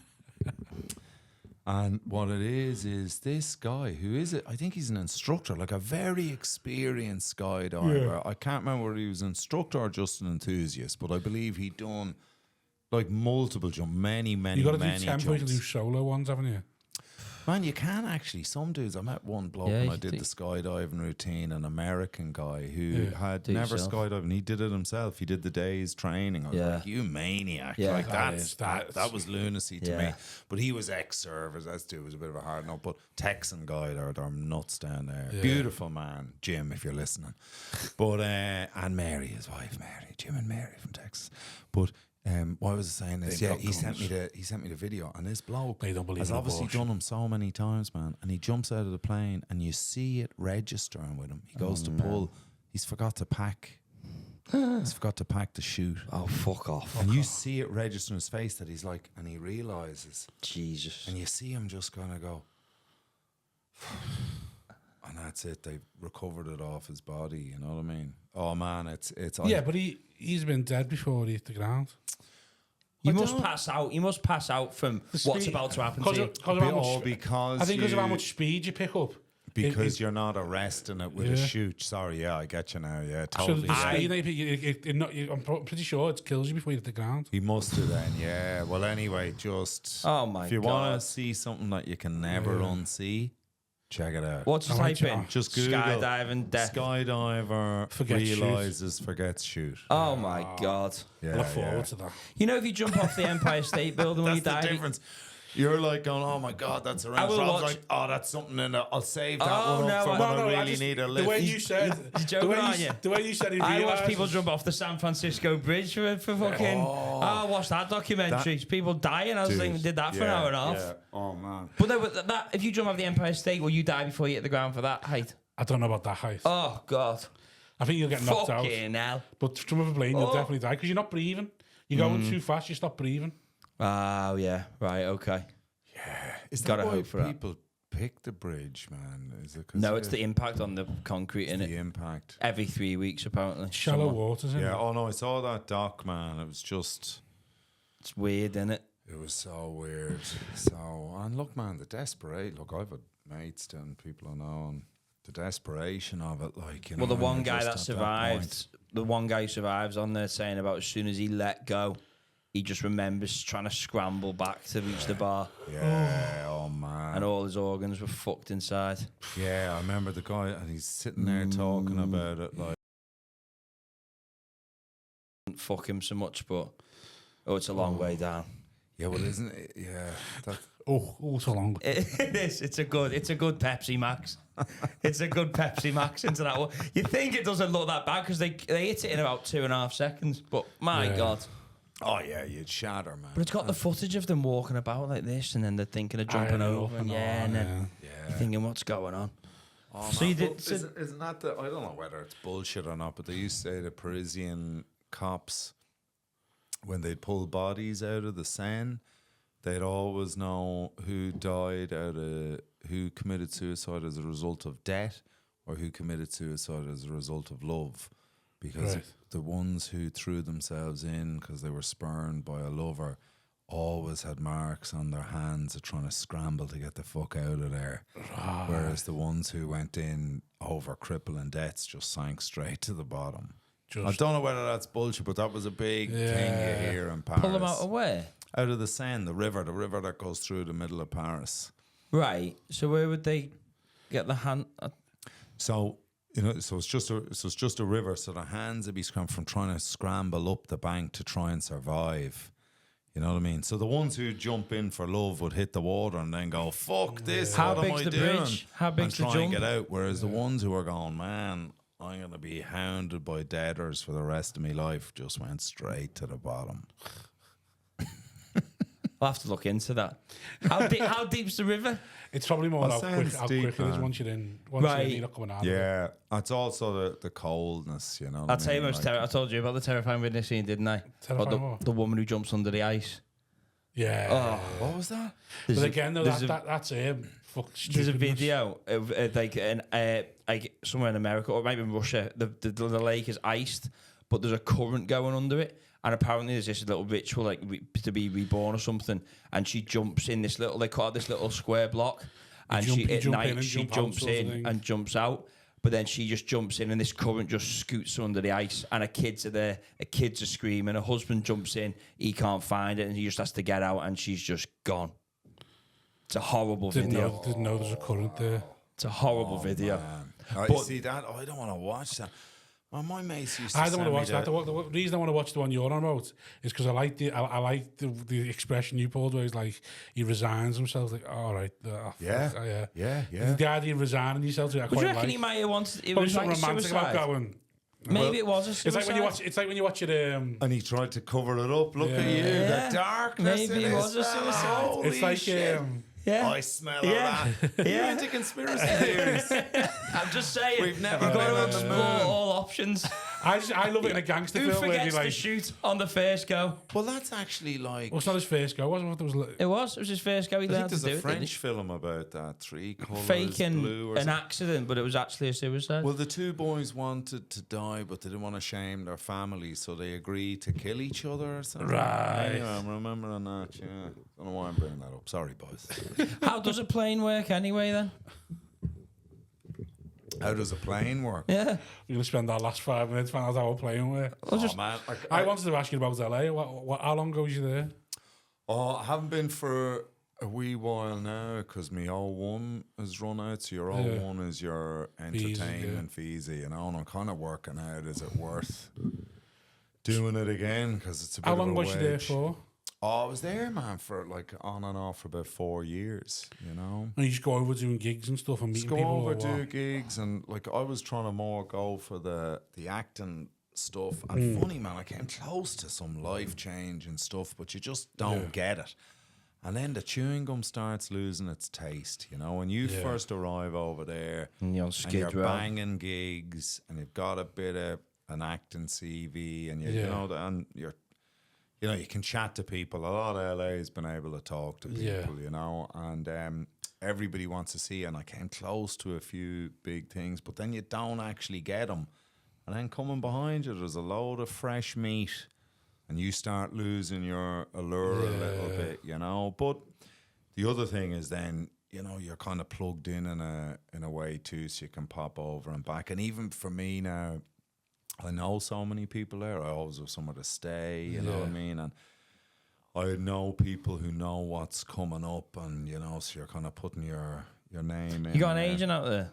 And what it is this guy, who is it? I think he's an instructor, like a very experienced skydiver. I can't remember whether he was an instructor or just an enthusiast, but I believe he'd done like multiple jumps, many You got to do jumps. tempo to do solo ones, haven't you? Man, you can actually. Some dudes, I met one bloke Yeah, when you I did do. the skydiving routine, an American guy who had Do never yourself. skydived, and he did it himself. He did the day's training. I was Yeah. like, you maniac. Yeah. Like, That that was lunacy to me. Yeah. But he was ex-service. That dude was a bit of a hard note. But Texan guy, they're nuts down there. Beautiful man, Jim, if you're listening. But, and Mary, his wife, Mary. Jim and Mary from Texas. But, what was I saying is, he sent me the video, and this bloke They don't believe has in obviously abortion. done them so many times, man. And he jumps out of the plane, and you see it registering with him. He goes to pull. He's forgot to pack. He's forgot to pack the chute. Oh, fuck off. And you see it register in his face that he's like, and he realizes, Jesus. and you see him just kind of go, and that's it. They've recovered it off his body. You know what I mean? Oh man, it's. Yeah, but he's been dead before he hit the ground. You must pass out. You must pass out from what's speed- about to happen to you. Because I think because of how you- much speed you pick up. Because you're not arresting it with a shoot. Sorry, I get you now. Yeah, totally. So the speed, I'm pretty sure it kills you before you hit the ground. He must have then, yeah. Well, anyway, just Oh my if you want God. to see something that you can never unsee, check it out. What's the I type like in? that. Just Google skydiving death. skydiver forgets shoot. Oh my God. Yeah, Look forward to that. You know, if you jump off the Empire State Building when you That's the die. difference. You're like going, oh my God, that's around. I will Rob's watch- like, oh, that's something in it. I'll save that Oh, one no, up for I- when no, I I really just- need a The lift. way you said, You're joking, aren't you? the way you said, he I watch realised people jump off the San Francisco Bridge for fucking. Oh, I watched that documentary. People dying. I was thinking, did that for an hour and a half. Yeah. Oh man. But no, but that if you jump off the Empire State, will you die before you hit the ground for that height? I don't know about that height. Oh God. I think you'll get knocked out. Fucking hell. But from a plane, you'll Oh. definitely die because you're not breathing. You're going too fast. You stop breathing. Oh yeah. Right. Okay. Is Gotta that why hope for that. people pick the bridge, man? Is it 'cause No, of it's the impact on the concrete in the it. impact? Every 3 weeks, apparently. Shallow Someone- waters. Yeah. Oh no, I saw that doc, man. It was just. It's weird, isn't it? It was so weird. So, and look, man, the desperate. Look, I've had mates and people I know, and the desperation of it, like, you know. Well, the when one you're guy just that at point. survived, the one guy who survives on there saying about as soon as he let go, he just remembers trying to scramble back to reach the bar, Yeah, oh man. and all his organs were fucked inside. Yeah, I remember the guy, and he's sitting there talking about it, like. Fuck him so much, but it's a long way down. Yeah, well, isn't it? Yeah. That, Oh, so long. It is. It's a good Pepsi Max. It's a good Pepsi Max into that one. You think it doesn't look that bad because they hit it in about 2.5 seconds, but my Yeah. God. oh, yeah, you'd shatter, man. But it's got the footage of them walking about like this, and then they're thinking of jumping over, and and then you're thinking, what's going on? Oh, So man, you did- but so- isn't that the? I don't know whether it's bullshit or not, but they used to say the Parisian cops, when they'd pull bodies out of the Seine, they'd always know who died who committed suicide as a result of debt, or who committed suicide as a result of love, because Right. the ones who threw themselves in because they were spurned by a lover always had marks on their hands of trying to scramble to get the fuck out of there. Whereas the ones who went in over crippling deaths just sank straight to the bottom. I don't know whether that's bullshit, but that was a big thing you hear in Paris. Pull them out of where? Out of the Seine, the river that goes through the middle of Paris. Right. So where would they get the hand? So it's just a river. So the hands would be scrambled from trying to scramble up the bank to try and survive. You know what I mean? So the ones who jump in for love would hit the water and then go, "Fuck this! How what am big's I the doing?" bridge? How big's and the try and jump? get out. Whereas the ones who are going, "Man, I'm going to be hounded by deaders for the rest of my life," just went straight to the bottom. I'll have to look into that. How deep's the river? It's probably more how quick it is once you're in. Once Right. you're not coming out. Yeah, it's also the coldness, you know. I'll tell you most I told you about the terrifying witness scene, didn't I? Terrifying About what? the woman who jumps under the ice. Yeah. Oh, What was that? But again, though, that's fucking stupid. There's a video of like somewhere in America or maybe in Russia. The lake is iced, but there's a current going under it, and apparently there's this little ritual like to be reborn or something. And she jumps in this little. They cut out this little square block, and at night she jumps in and jumps out. But then she just jumps in, and this current just scoots her under the ice, and her kids are there. Her kids are screaming. Her husband jumps in, he can't find it, and he just has to get out, and she's just gone. It's a horrible video. Didn't know there's a current there. It's a horrible video. But see that? I don't want to watch that. Well, my mates used to. I don't want to watch that. The reason I want to watch the one you're on about is because I like the expression you pulled where he's like he resigns himself. Like, all right, Yeah. The idea of resigning yourself. I But do you quite reckon like. he might have wanted? It Probably was like something romantic suicide. about going. Maybe it was a suicide. It's like when you watch it. And he tried to cover it up. Look at you, Yeah. the darkness. Maybe in it was this a fella. suicide. Holy It's like shit. Yeah. I smell Yeah. of that. You're into conspiracy theories. I'm just saying. We've never You've got been to on the explore moon. all options. I love it in a gangster Who film where you forgets to like. shoot on the first go? Well, that's actually like. Well, it's not his first go. Wasn't it? It was his first go. He I think learned to there's do a it. French film about that. 3 Colours Faking Blue or an something. accident, but it was actually a suicide. Well, the 2 boys wanted to die, but they didn't want to shame their families, so they agreed to kill each other or something. Right. Yeah, I'm remembering that, yeah. Don't know why I'm bringing that up. Sorry, boys. How does a plane work anyway, then? How does a plane work? Yeah. We're going to spend our last 5 minutes finding out how we're playing with. Oh, man. I wanted to ask you about LA. How long ago was you there? Oh, I haven't been for a wee while now because my O1 has run out. So your O1 is your entertainment visa, you know, and I'm kind of working out, is it worth doing it again? Because it's a bit How of long a was you there wage. for? Oh, I was there, man, for like on and off for about 4 years, you know. And you just go over doing gigs and stuff and meeting Just go people? over, or do what? gigs, and like I was trying to more go for the acting stuff. And funny, man, I came close to some life change and stuff, but you just don't get it. And then the chewing gum starts losing its taste, you know. When you first arrive over there, And you're on and Skid you're Row. banging gigs, and you've got a bit of an acting CV, and you know, and you're. You know, you can chat to people. A lot of LA has been able to talk to people, you know, and everybody wants to see you. And I came close to a few big things, but then you don't actually get them. And then coming behind you, there's a load of fresh meat, and you start losing your allure a little bit, you know. But the other thing is then, you know, you're kind of plugged in a way too, so you can pop over and back. And even for me now, I know so many people there. I always have somewhere to stay, you know what I mean? And I know people who know what's coming up, and, you know, so you're kind of putting your name in. You got an there. agent out there?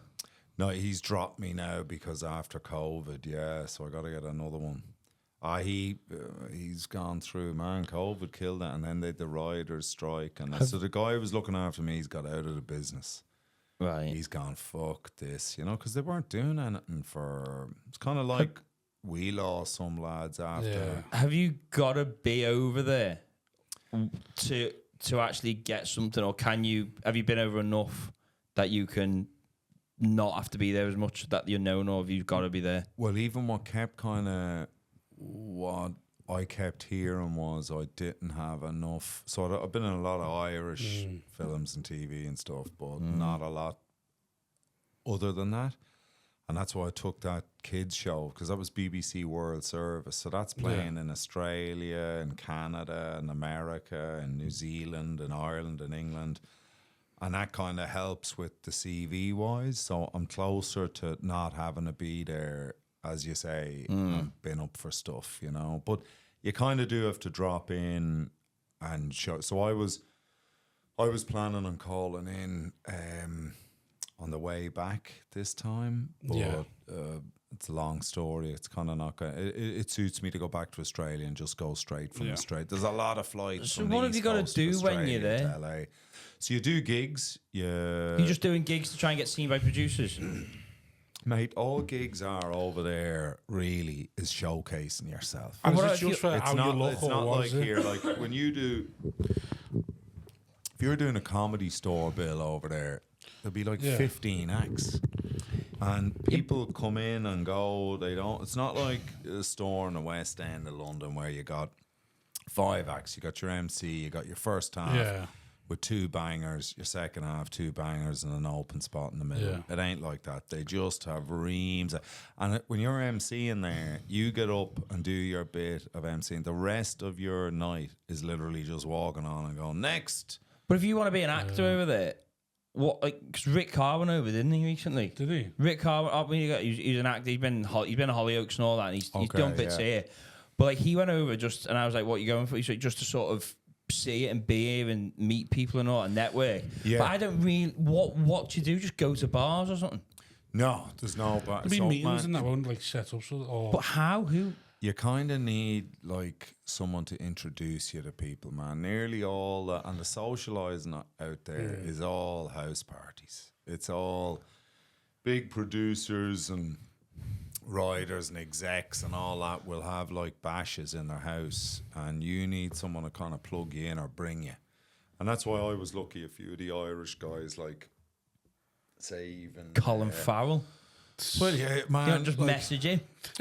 No, he's dropped me now because after COVID, so I got to get another one. He's gone through, man, COVID killed it, and then they had the rioters strike. And so the guy who was looking after me, he's got out of the business. Right. He's gone, fuck this, you know, because they weren't doing anything for... It's kind of like... We lost some lads after. Have you got to be over there to actually get something, or have you been over enough that you can not have to be there as much that you're known, or have you got to be there? Well, even what I kept hearing was I didn't have enough. So I've been in a lot of Irish films and TV and stuff, but not a lot other than that. And that's why I took that kids show, because that was BBC World Service. So that's playing in Australia and Canada and America and New Zealand and Ireland and England. And that kind of helps with the CV wise. So I'm closer to not having to be there, as you say, I've been up for stuff, you know. But you kind of do have to drop in and show. So I was planning on calling in on the way back this time, but it's a long story. It's kind of not going. It suits me to go back to Australia and just go straight from Australia. There's a lot of flights. So from what the have you East got to Coast do of when Australia you're there? to LA. So you do gigs. You're just doing gigs to try and get seen by producers. Mate, all gigs are over there really is showcasing yourself. And what is it if you- just for It's how not, you look, it's or not what like is it? here, like when you do, if you're doing a comedy store bill over there, there'll be like 15 acts. And people come in and go, they don't, it's not like a store in the West End of London where you got 5 acts. You got your MC, you got your first half with 2 bangers, your second half, 2 bangers, and an open spot in the middle. It ain't like that. They just have reams. And when you're MCing there, you get up and do your bit of MCing. The rest of your night is literally just walking on and going, next. But if you want to be an actor over there, what? Like, because Rick Carr went over, didn't he, recently? Did he? Rick Carr, I mean, he's an actor. He's been at Hollyoaks and all that, and he's done bits here. But like, he went over just, and I was like, "What are you going for?" He said, "Just to sort of see it and be here and meet people and all, and network." Yeah. But I don't really. What do you do? Just go to bars or something? No, there's no. There'll be meetings and that won't like set up. Or But how? Who? You kind of need like someone to introduce you to people, man. Nearly all the, and the socializing out there is all house parties. It's all big producers and writers and execs and all that will have like bashes in their house, and you need someone to kind of plug you in or bring you. And that's why I was lucky. A few of the Irish guys, like say even Colin Farrell. Well, yeah, man. You don't just message him.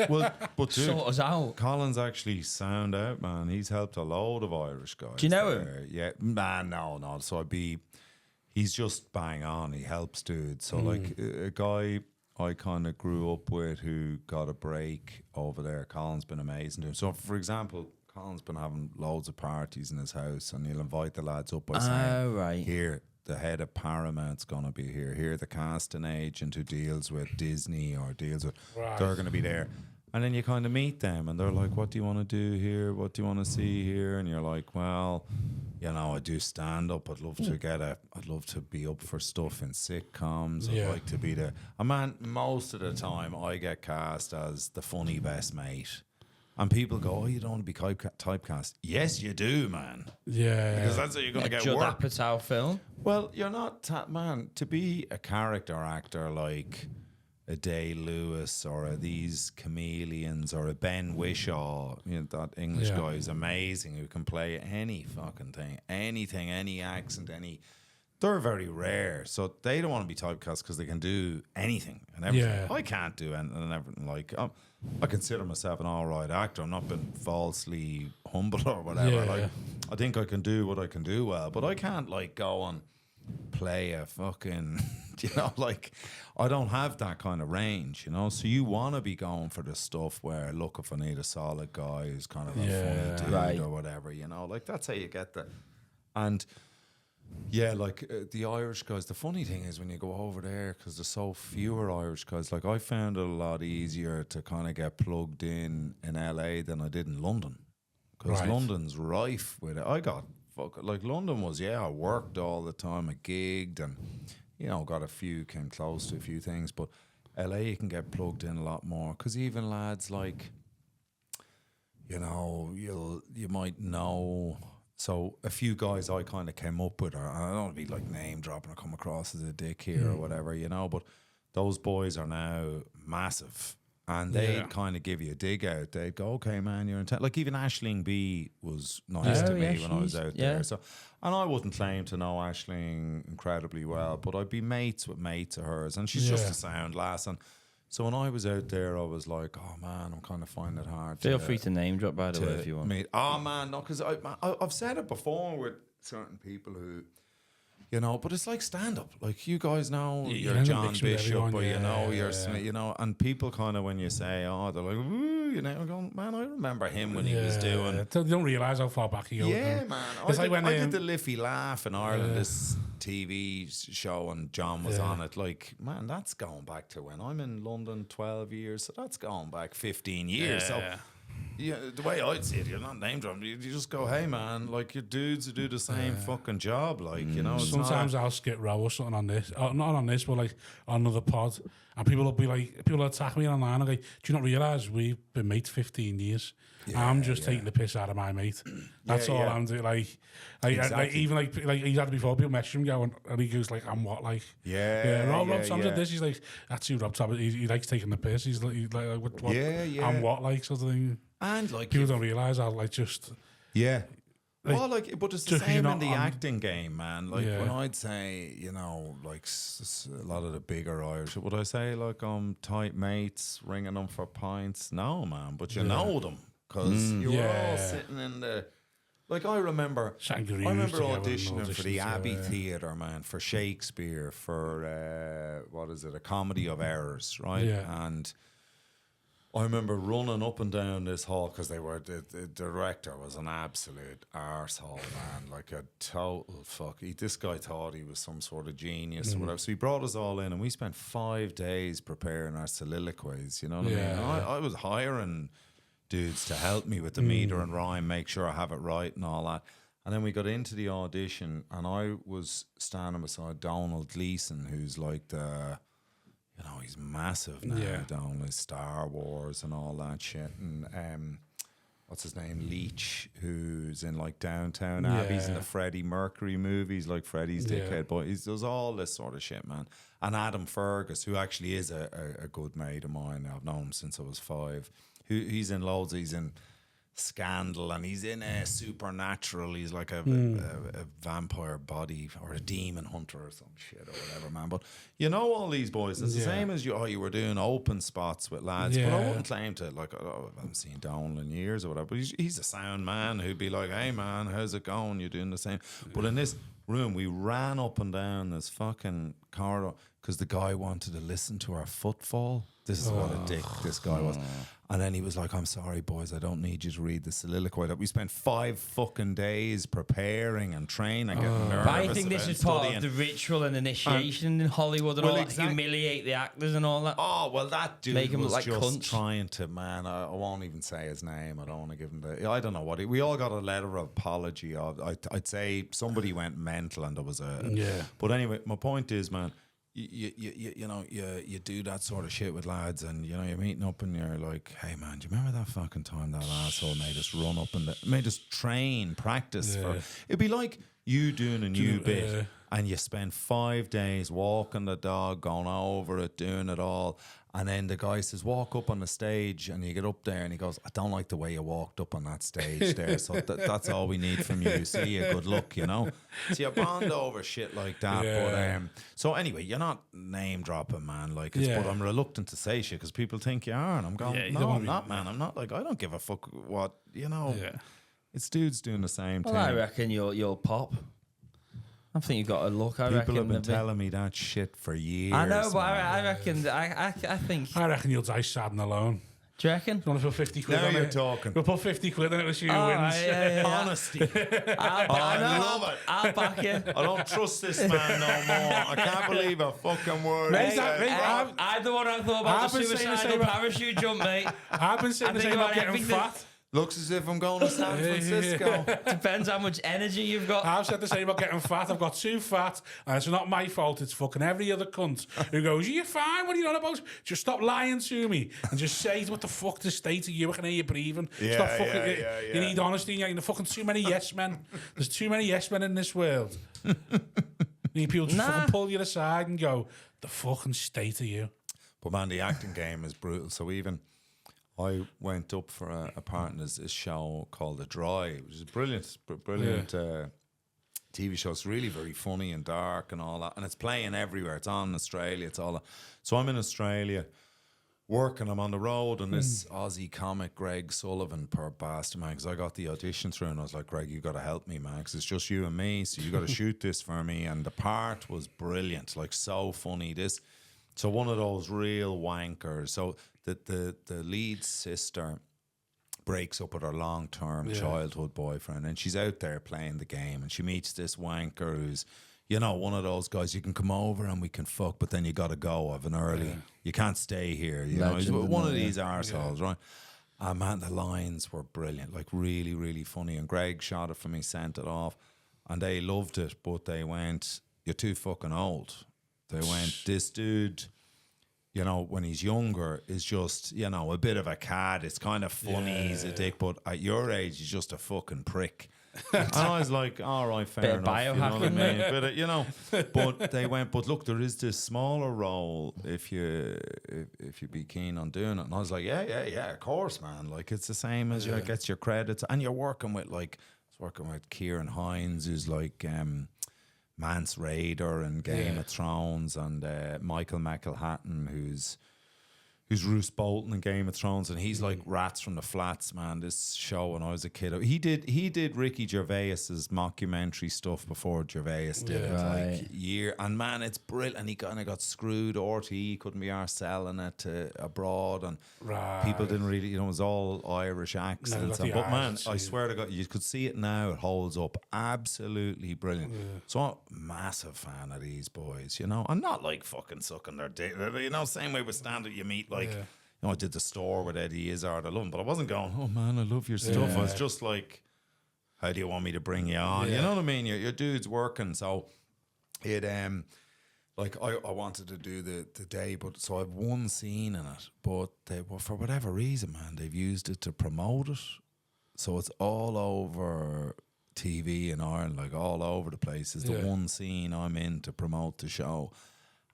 Well, but dude, Sort us out. Colin's actually sound out, man. He's helped a load of Irish guys. Do you know there. Yeah, man, no. So he's just bang on. He helps dudes. So like a guy I kind of grew up with who got a break over there. Colin's been amazing to him. So for example, Colin's been having loads of parties in his house, and he'll invite the lads up by saying, right. "Here, the head of Paramount's going to be here. Here, the casting agent who deals with Disney or deals with, they're going to be there." And then you kind of meet them, and they're like, "What do you want to do here? What do you want to see here?" And you're like, "Well, you know, I do stand up. I'd love to be up for stuff in sitcoms. I'd like to be the." Man, most of the time, I get cast as the funny best mate. And people go, "Oh, you don't want to be typecast." Yes, you do, man. Yeah. Because that's how you're going to get Judd work. Apatow film. Well, you're not, man, to be a character actor like a Day-Lewis or these chameleons or a Ben Whishaw, you know, that English guy is amazing who can play any fucking thing, anything, any accent, they're very rare. So they don't want to be typecast because they can do anything and everything. Yeah. I can't do anything and everything. Like, I consider myself an all right actor. I'm not been falsely humble or whatever. Yeah, like, I think I can do what I can do well, but I can't like go and play a fucking, you know, like I don't have that kind of range, you know. So you want to be going for the stuff where, look, if I need a solid guy who's kind of a funny dude or whatever, you know, like that's how you get the, and yeah, like the Irish guys. The funny thing is when you go over there, because there's so fewer Irish guys. Like I found it a lot easier to kind of get plugged in LA than I did in London, because London's rife with it. I got like London was I worked all the time, I gigged, and you know came close to a few things. But LA you can get plugged in a lot more, because even lads like, you know, you might know. So a few guys I kind of came up with, or I don't want to be like name dropping or come across as a dick here or whatever, you know, but those boys are now massive, and they'd kind of give you a dig out. They'd go, "Okay, man, you're in town." Like even Aisling B was nice to me when I was out there. So, and I wouldn't claim to know Aisling incredibly well, but I'd be mates with mates of hers, and she's just a sound lass. And so when I was out there, I was like, "Oh man, I'm kind of finding it hard." Feel free to name drop, by the way, if you want. Oh man, no, because I've said it before with certain people who You know, but it's like stand up. Like you guys know, you're you're in the John mix with Bishop, everyone, or you know, you're yeah. Smith, you know, and people kind of when you say, oh, they're like, ooh, you know, I'm going, man, I remember him when he was doing. They don't realise how far back you go. Yeah, man. It's I like when did the Liffey Laugh in Ireland, this TV show, and John was on it. Like, man, that's going back to when I'm in London 12 years, so that's going back 15 years. So. Yeah, the way I'd see it, you're not name dropping. You just go, hey man, like your dudes who do the same fucking job, like you know. Sometimes I'll skip row or something on this, not on this, but like on another pod, and people will be like, people will attack me online. And like, do you not realise we've been mates 15 years? I'm just taking the piss out of my mate. That's all I'm doing. Like even like he's had it before. People message him going, and he goes like, "I'm what?" Like, Rob Tom said this. He's like, "That's who Rob Tom." He likes taking the piss. He's like what? I'm what? Like sort of thing. And like people don't realise how like just well, like, but it's the same in the acting game, man. Like when I'd say, you know, like a lot of the bigger Irish, would I say like tight mates, ringing them for pints? No, man, but you know them because you were all sitting in the. Like I remember auditioning for the Abbey Theatre, man, for Shakespeare, for what is it, A Comedy of Errors, right? Yeah. And I remember running up and down this hall because the director was an absolute arsehole, man, like a total fuck. This guy thought he was some sort of genius or whatever. So he brought us all in and we spent 5 days preparing our soliloquies, you know what I mean? I was hiring dudes to help me with the meter and rhyme, make sure I have it right and all that. And then we got into the audition and I was standing beside Donald Gleeson, who's like you know, he's massive now down with Star Wars and all that shit. And what's his name? Leach, who's in like Downtown Abbey. He's in the Freddie Mercury movies, like Freddie's dickhead. But he does all this sort of shit, man. And Adam Fergus, who actually is a good mate of mine. I've known him since I was 5. He's in loads. He's in Scandal, and he's in a Supernatural. He's like a vampire body or a demon hunter or some shit or whatever, man. But you know all these boys. It's the same as you were doing open spots with lads. But I wouldn't claim to like I haven't seen Donald in years or whatever. But he's a sound man who'd be like, "Hey man, how's it going? You're doing the same." But in this room, we ran up and down this fucking corridor because the guy wanted to listen to our footfall. This is what a dick this guy was. And then he was like, I'm sorry, boys, I don't need you to read the soliloquy. That we spent 5 fucking days preparing and training and getting nervous. But I think this is part of the ritual and initiation in Hollywood and all that. Humiliate the actors and all that. Oh, well, that dude Make him was look like just cunts. trying to, man, I won't even say his name. I don't want to give him I don't know what. We all got a letter of apology. I'd say somebody went mental and there was a... But anyway, my point is, man, you know, you do that sort of shit with lads, and you know you're meeting up and you're like, hey man, do you remember that fucking time that asshole made us run up and made us practice for? It'd be like you doing a new bit and you spend 5 days walking the dog, going over it, doing it all, and then the guy says walk up on the stage, and you get up there and he goes, I don't like the way you walked up on that stage there, so that's all we need from you. See you, good luck, you know. So you bond over shit like that. But so anyway, you're not name dropping, man, like but I'm reluctant to say shit because people think you are, and I'm going, no, I'm not, man. I'm not. Like, I don't give a fuck what, you know. It's dudes doing the same thing. I reckon you'll pop. I think you've got a look. People have been telling me that shit for years. I know, but I reckon. I think. I reckon you'll die sad and alone. Do you reckon? You want to put 50 quid now on you're it? talking. We'll put 50 quid on it if you wins. Honesty. I love it. I'll back you. I don't trust this man no more. I can't believe a fucking word. I'm the one I thought about the suicidal parachute jump, mate. I've been saying the same about getting fat. Looks as if I'm going to San Francisco. Depends how much energy you've got. I've said the same about getting fat. I've got too fat, and it's not my fault. It's fucking every other cunt who goes, "You're fine. What are you on about? Just stop lying to me and just say what the fuck the state of you. I can hear you breathing. Stop fucking. You need honesty. You need fucking too many yes men. There's too many yes men in this world. You need people to fucking pull you aside and go, the fucking state of you." But man, the acting game is brutal. So even I went up for a part in this show called The Dry, which is brilliant TV show. It's really very funny and dark and all that. And it's playing everywhere. It's on in Australia. It's all that. So I'm in Australia working. I'm on the road, and this Aussie comic, Greg Sullivan, per bastard, man, because I got the audition through, and I was like, Greg, you got to help me, man, because it's just you and me, so you got to shoot this for me. And the part was brilliant, like so funny. So one of those real wankers. So the lead sister breaks up with her long-term childhood boyfriend, and she's out there playing the game, and she meets this wanker who's, you know, one of those guys, you can come over and we can fuck, but then you got to go of an early. You can't stay here. You know, he's one of these arseholes, right? Man, the lines were brilliant, like really, really funny. And Greg shot it for me, sent it off, and they loved it, but they went, you're too fucking old. They went, this dude, you know, when he's younger, is just, you know, a bit of a cad. It's kind of funny, he's a dick, but at your age, he's just a fucking prick. And I was like, all right, fair enough. You know what I mean? But, you know, but they went, but look, there is this smaller role if you be keen on doing it. And I was like, yeah, of course, man. Like, it's the same as you gets your credits. And you're working with, like, I was working with Kieran Hines, who's like Mance Raider and Game of Thrones, and Michael McElhatton, who's Roose Bolton in Game of Thrones, and he's like Rats from the Flats, man. This show when I was a kid, he did Ricky Gervais's mockumentary stuff before Gervais did it, like year. And man, it's brilliant. And he kind of got screwed. RTE couldn't be arsed selling it to abroad, and people didn't really, you know, it was all Irish accents. But man, I swear to God, you could see it now. It holds up, absolutely brilliant. So I'm a massive fan of these boys. You know, I'm not like fucking sucking their dick. You know, same way with stand-up, you meet like. You know, I did the store with Eddie Izzard. I love him, but I wasn't going, oh man, I love your stuff. I was just like, how do you want me to bring you on? You know what I mean? Your dude's working. So it like I wanted to do the day, but so I've one scene in it, but they, well, for whatever reason, man, they've used it to promote it. So it's all over TV in Ireland, like all over the place. Is the one scene I'm in to promote the show.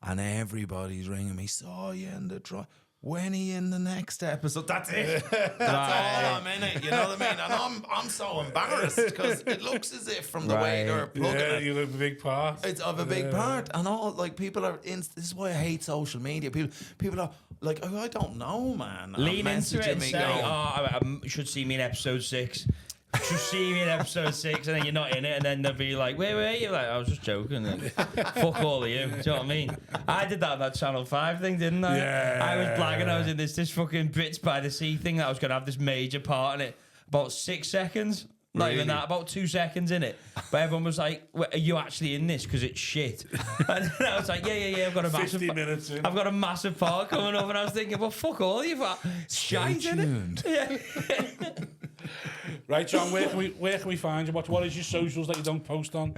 And everybody's ringing me, saw you in the trial. When are you in the next episode? That's it. That's all I'm in it. You know what I mean? And I'm so embarrassed because it looks as if from the way they're plugging it. You have a big part. It's of a big part. And all, like, people are in. This is why I hate social media. People are like, oh, I don't know, man. Lean into it and say, I should see me in episode 6. Should see me in episode 6, and then you're not in it, and then they'll be like, where were you? Like, I was just joking. Like, fuck all of you. Do you know what I mean? I did that Channel 5 thing, didn't I? Yeah. I was blagging. I was in this fucking Brits by the Sea thing that I was going to have this major part in it. About 6 seconds. Not even that, about 2 seconds in it. But everyone was like, are you actually in this? Because it's shit. And then I was like, yeah, I've got a massive 50 minutes in. I've got a massive part coming up. And I was thinking, well, fuck all of you. Shite in it. Yeah. Right, John, where can we find you? What is your socials that you don't post on?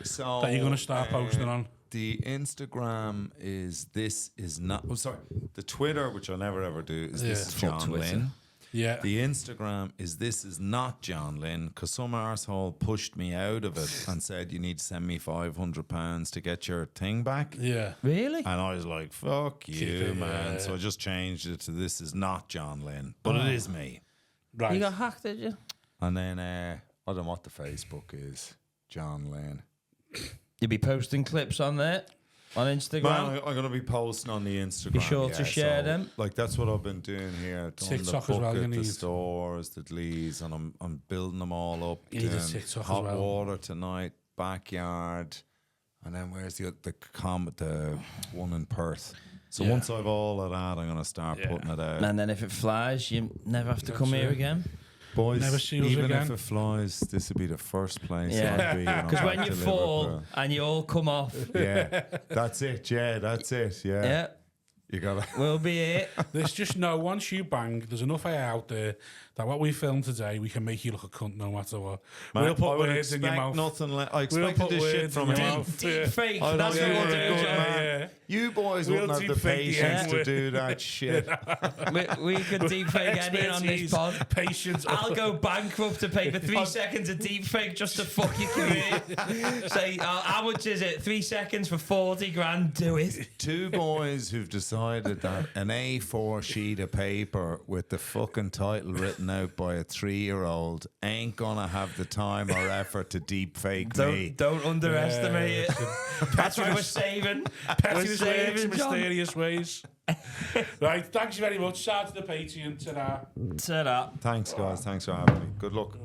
So that you're going to start posting on? The Instagram is the Twitter, which I'll never ever do, is this is John Lynn. Yeah. The Instagram is this is not John Lynn, because some arsehole pushed me out of it and said you need to send me £500 to get your thing back. Yeah. Really? And I was like, fuck you, man. So I just changed it to this is not John Lynn, but it is me. Right. You got hacked, did you? And then I don't know what the Facebook is. John Lynn. You'll be posting clips on there, on Instagram. Man, I'm going to be posting on the Instagram. Be sure to share them. Like, that's what I've been doing here. TikTok the as well. The stores, the Dlees, and I'm building them all up. You need a TikTok hot as well. water tonight, backyard, and then where's the one in Perth? So once I've all of that, I'm going to start putting it out. And then if it flies, you never have to come here again. Boys, never see us even again. if it flies, this would be the first place Yeah. I'd be. Because when you fall and you all come off, that's it. Yeah, that's it. Yeah. You gotta. We'll be here. There's just no, once you bang, there's enough AI out there that what we filmed today, we can make you look a cunt no matter what. Man, we'll put I would words in your expect mouth. nothing I expected this shit from him. Deep fake. Oh, That's what we'll do, good, John. man. You boys We'll wouldn't have the deep fake the patience to N-word. do that shit. We could deep fake anything on this pod. Patience. I'll go bankrupt to pay for 3 seconds of deep fake just to fuck your career. Say, how much is it? 3 seconds for 40 grand? Do it. Two boys who've decided that an A4 sheet of paper with the fucking title written out by a 3-year-old ain't gonna have the time or effort to deep fake me. Don't underestimate it. That's what we're saving. Petty mysterious ways. Right, thanks very much. Shout out to the Patreon. Ta-da. Ta-da. Thanks, guys. Thanks for having me. Good luck.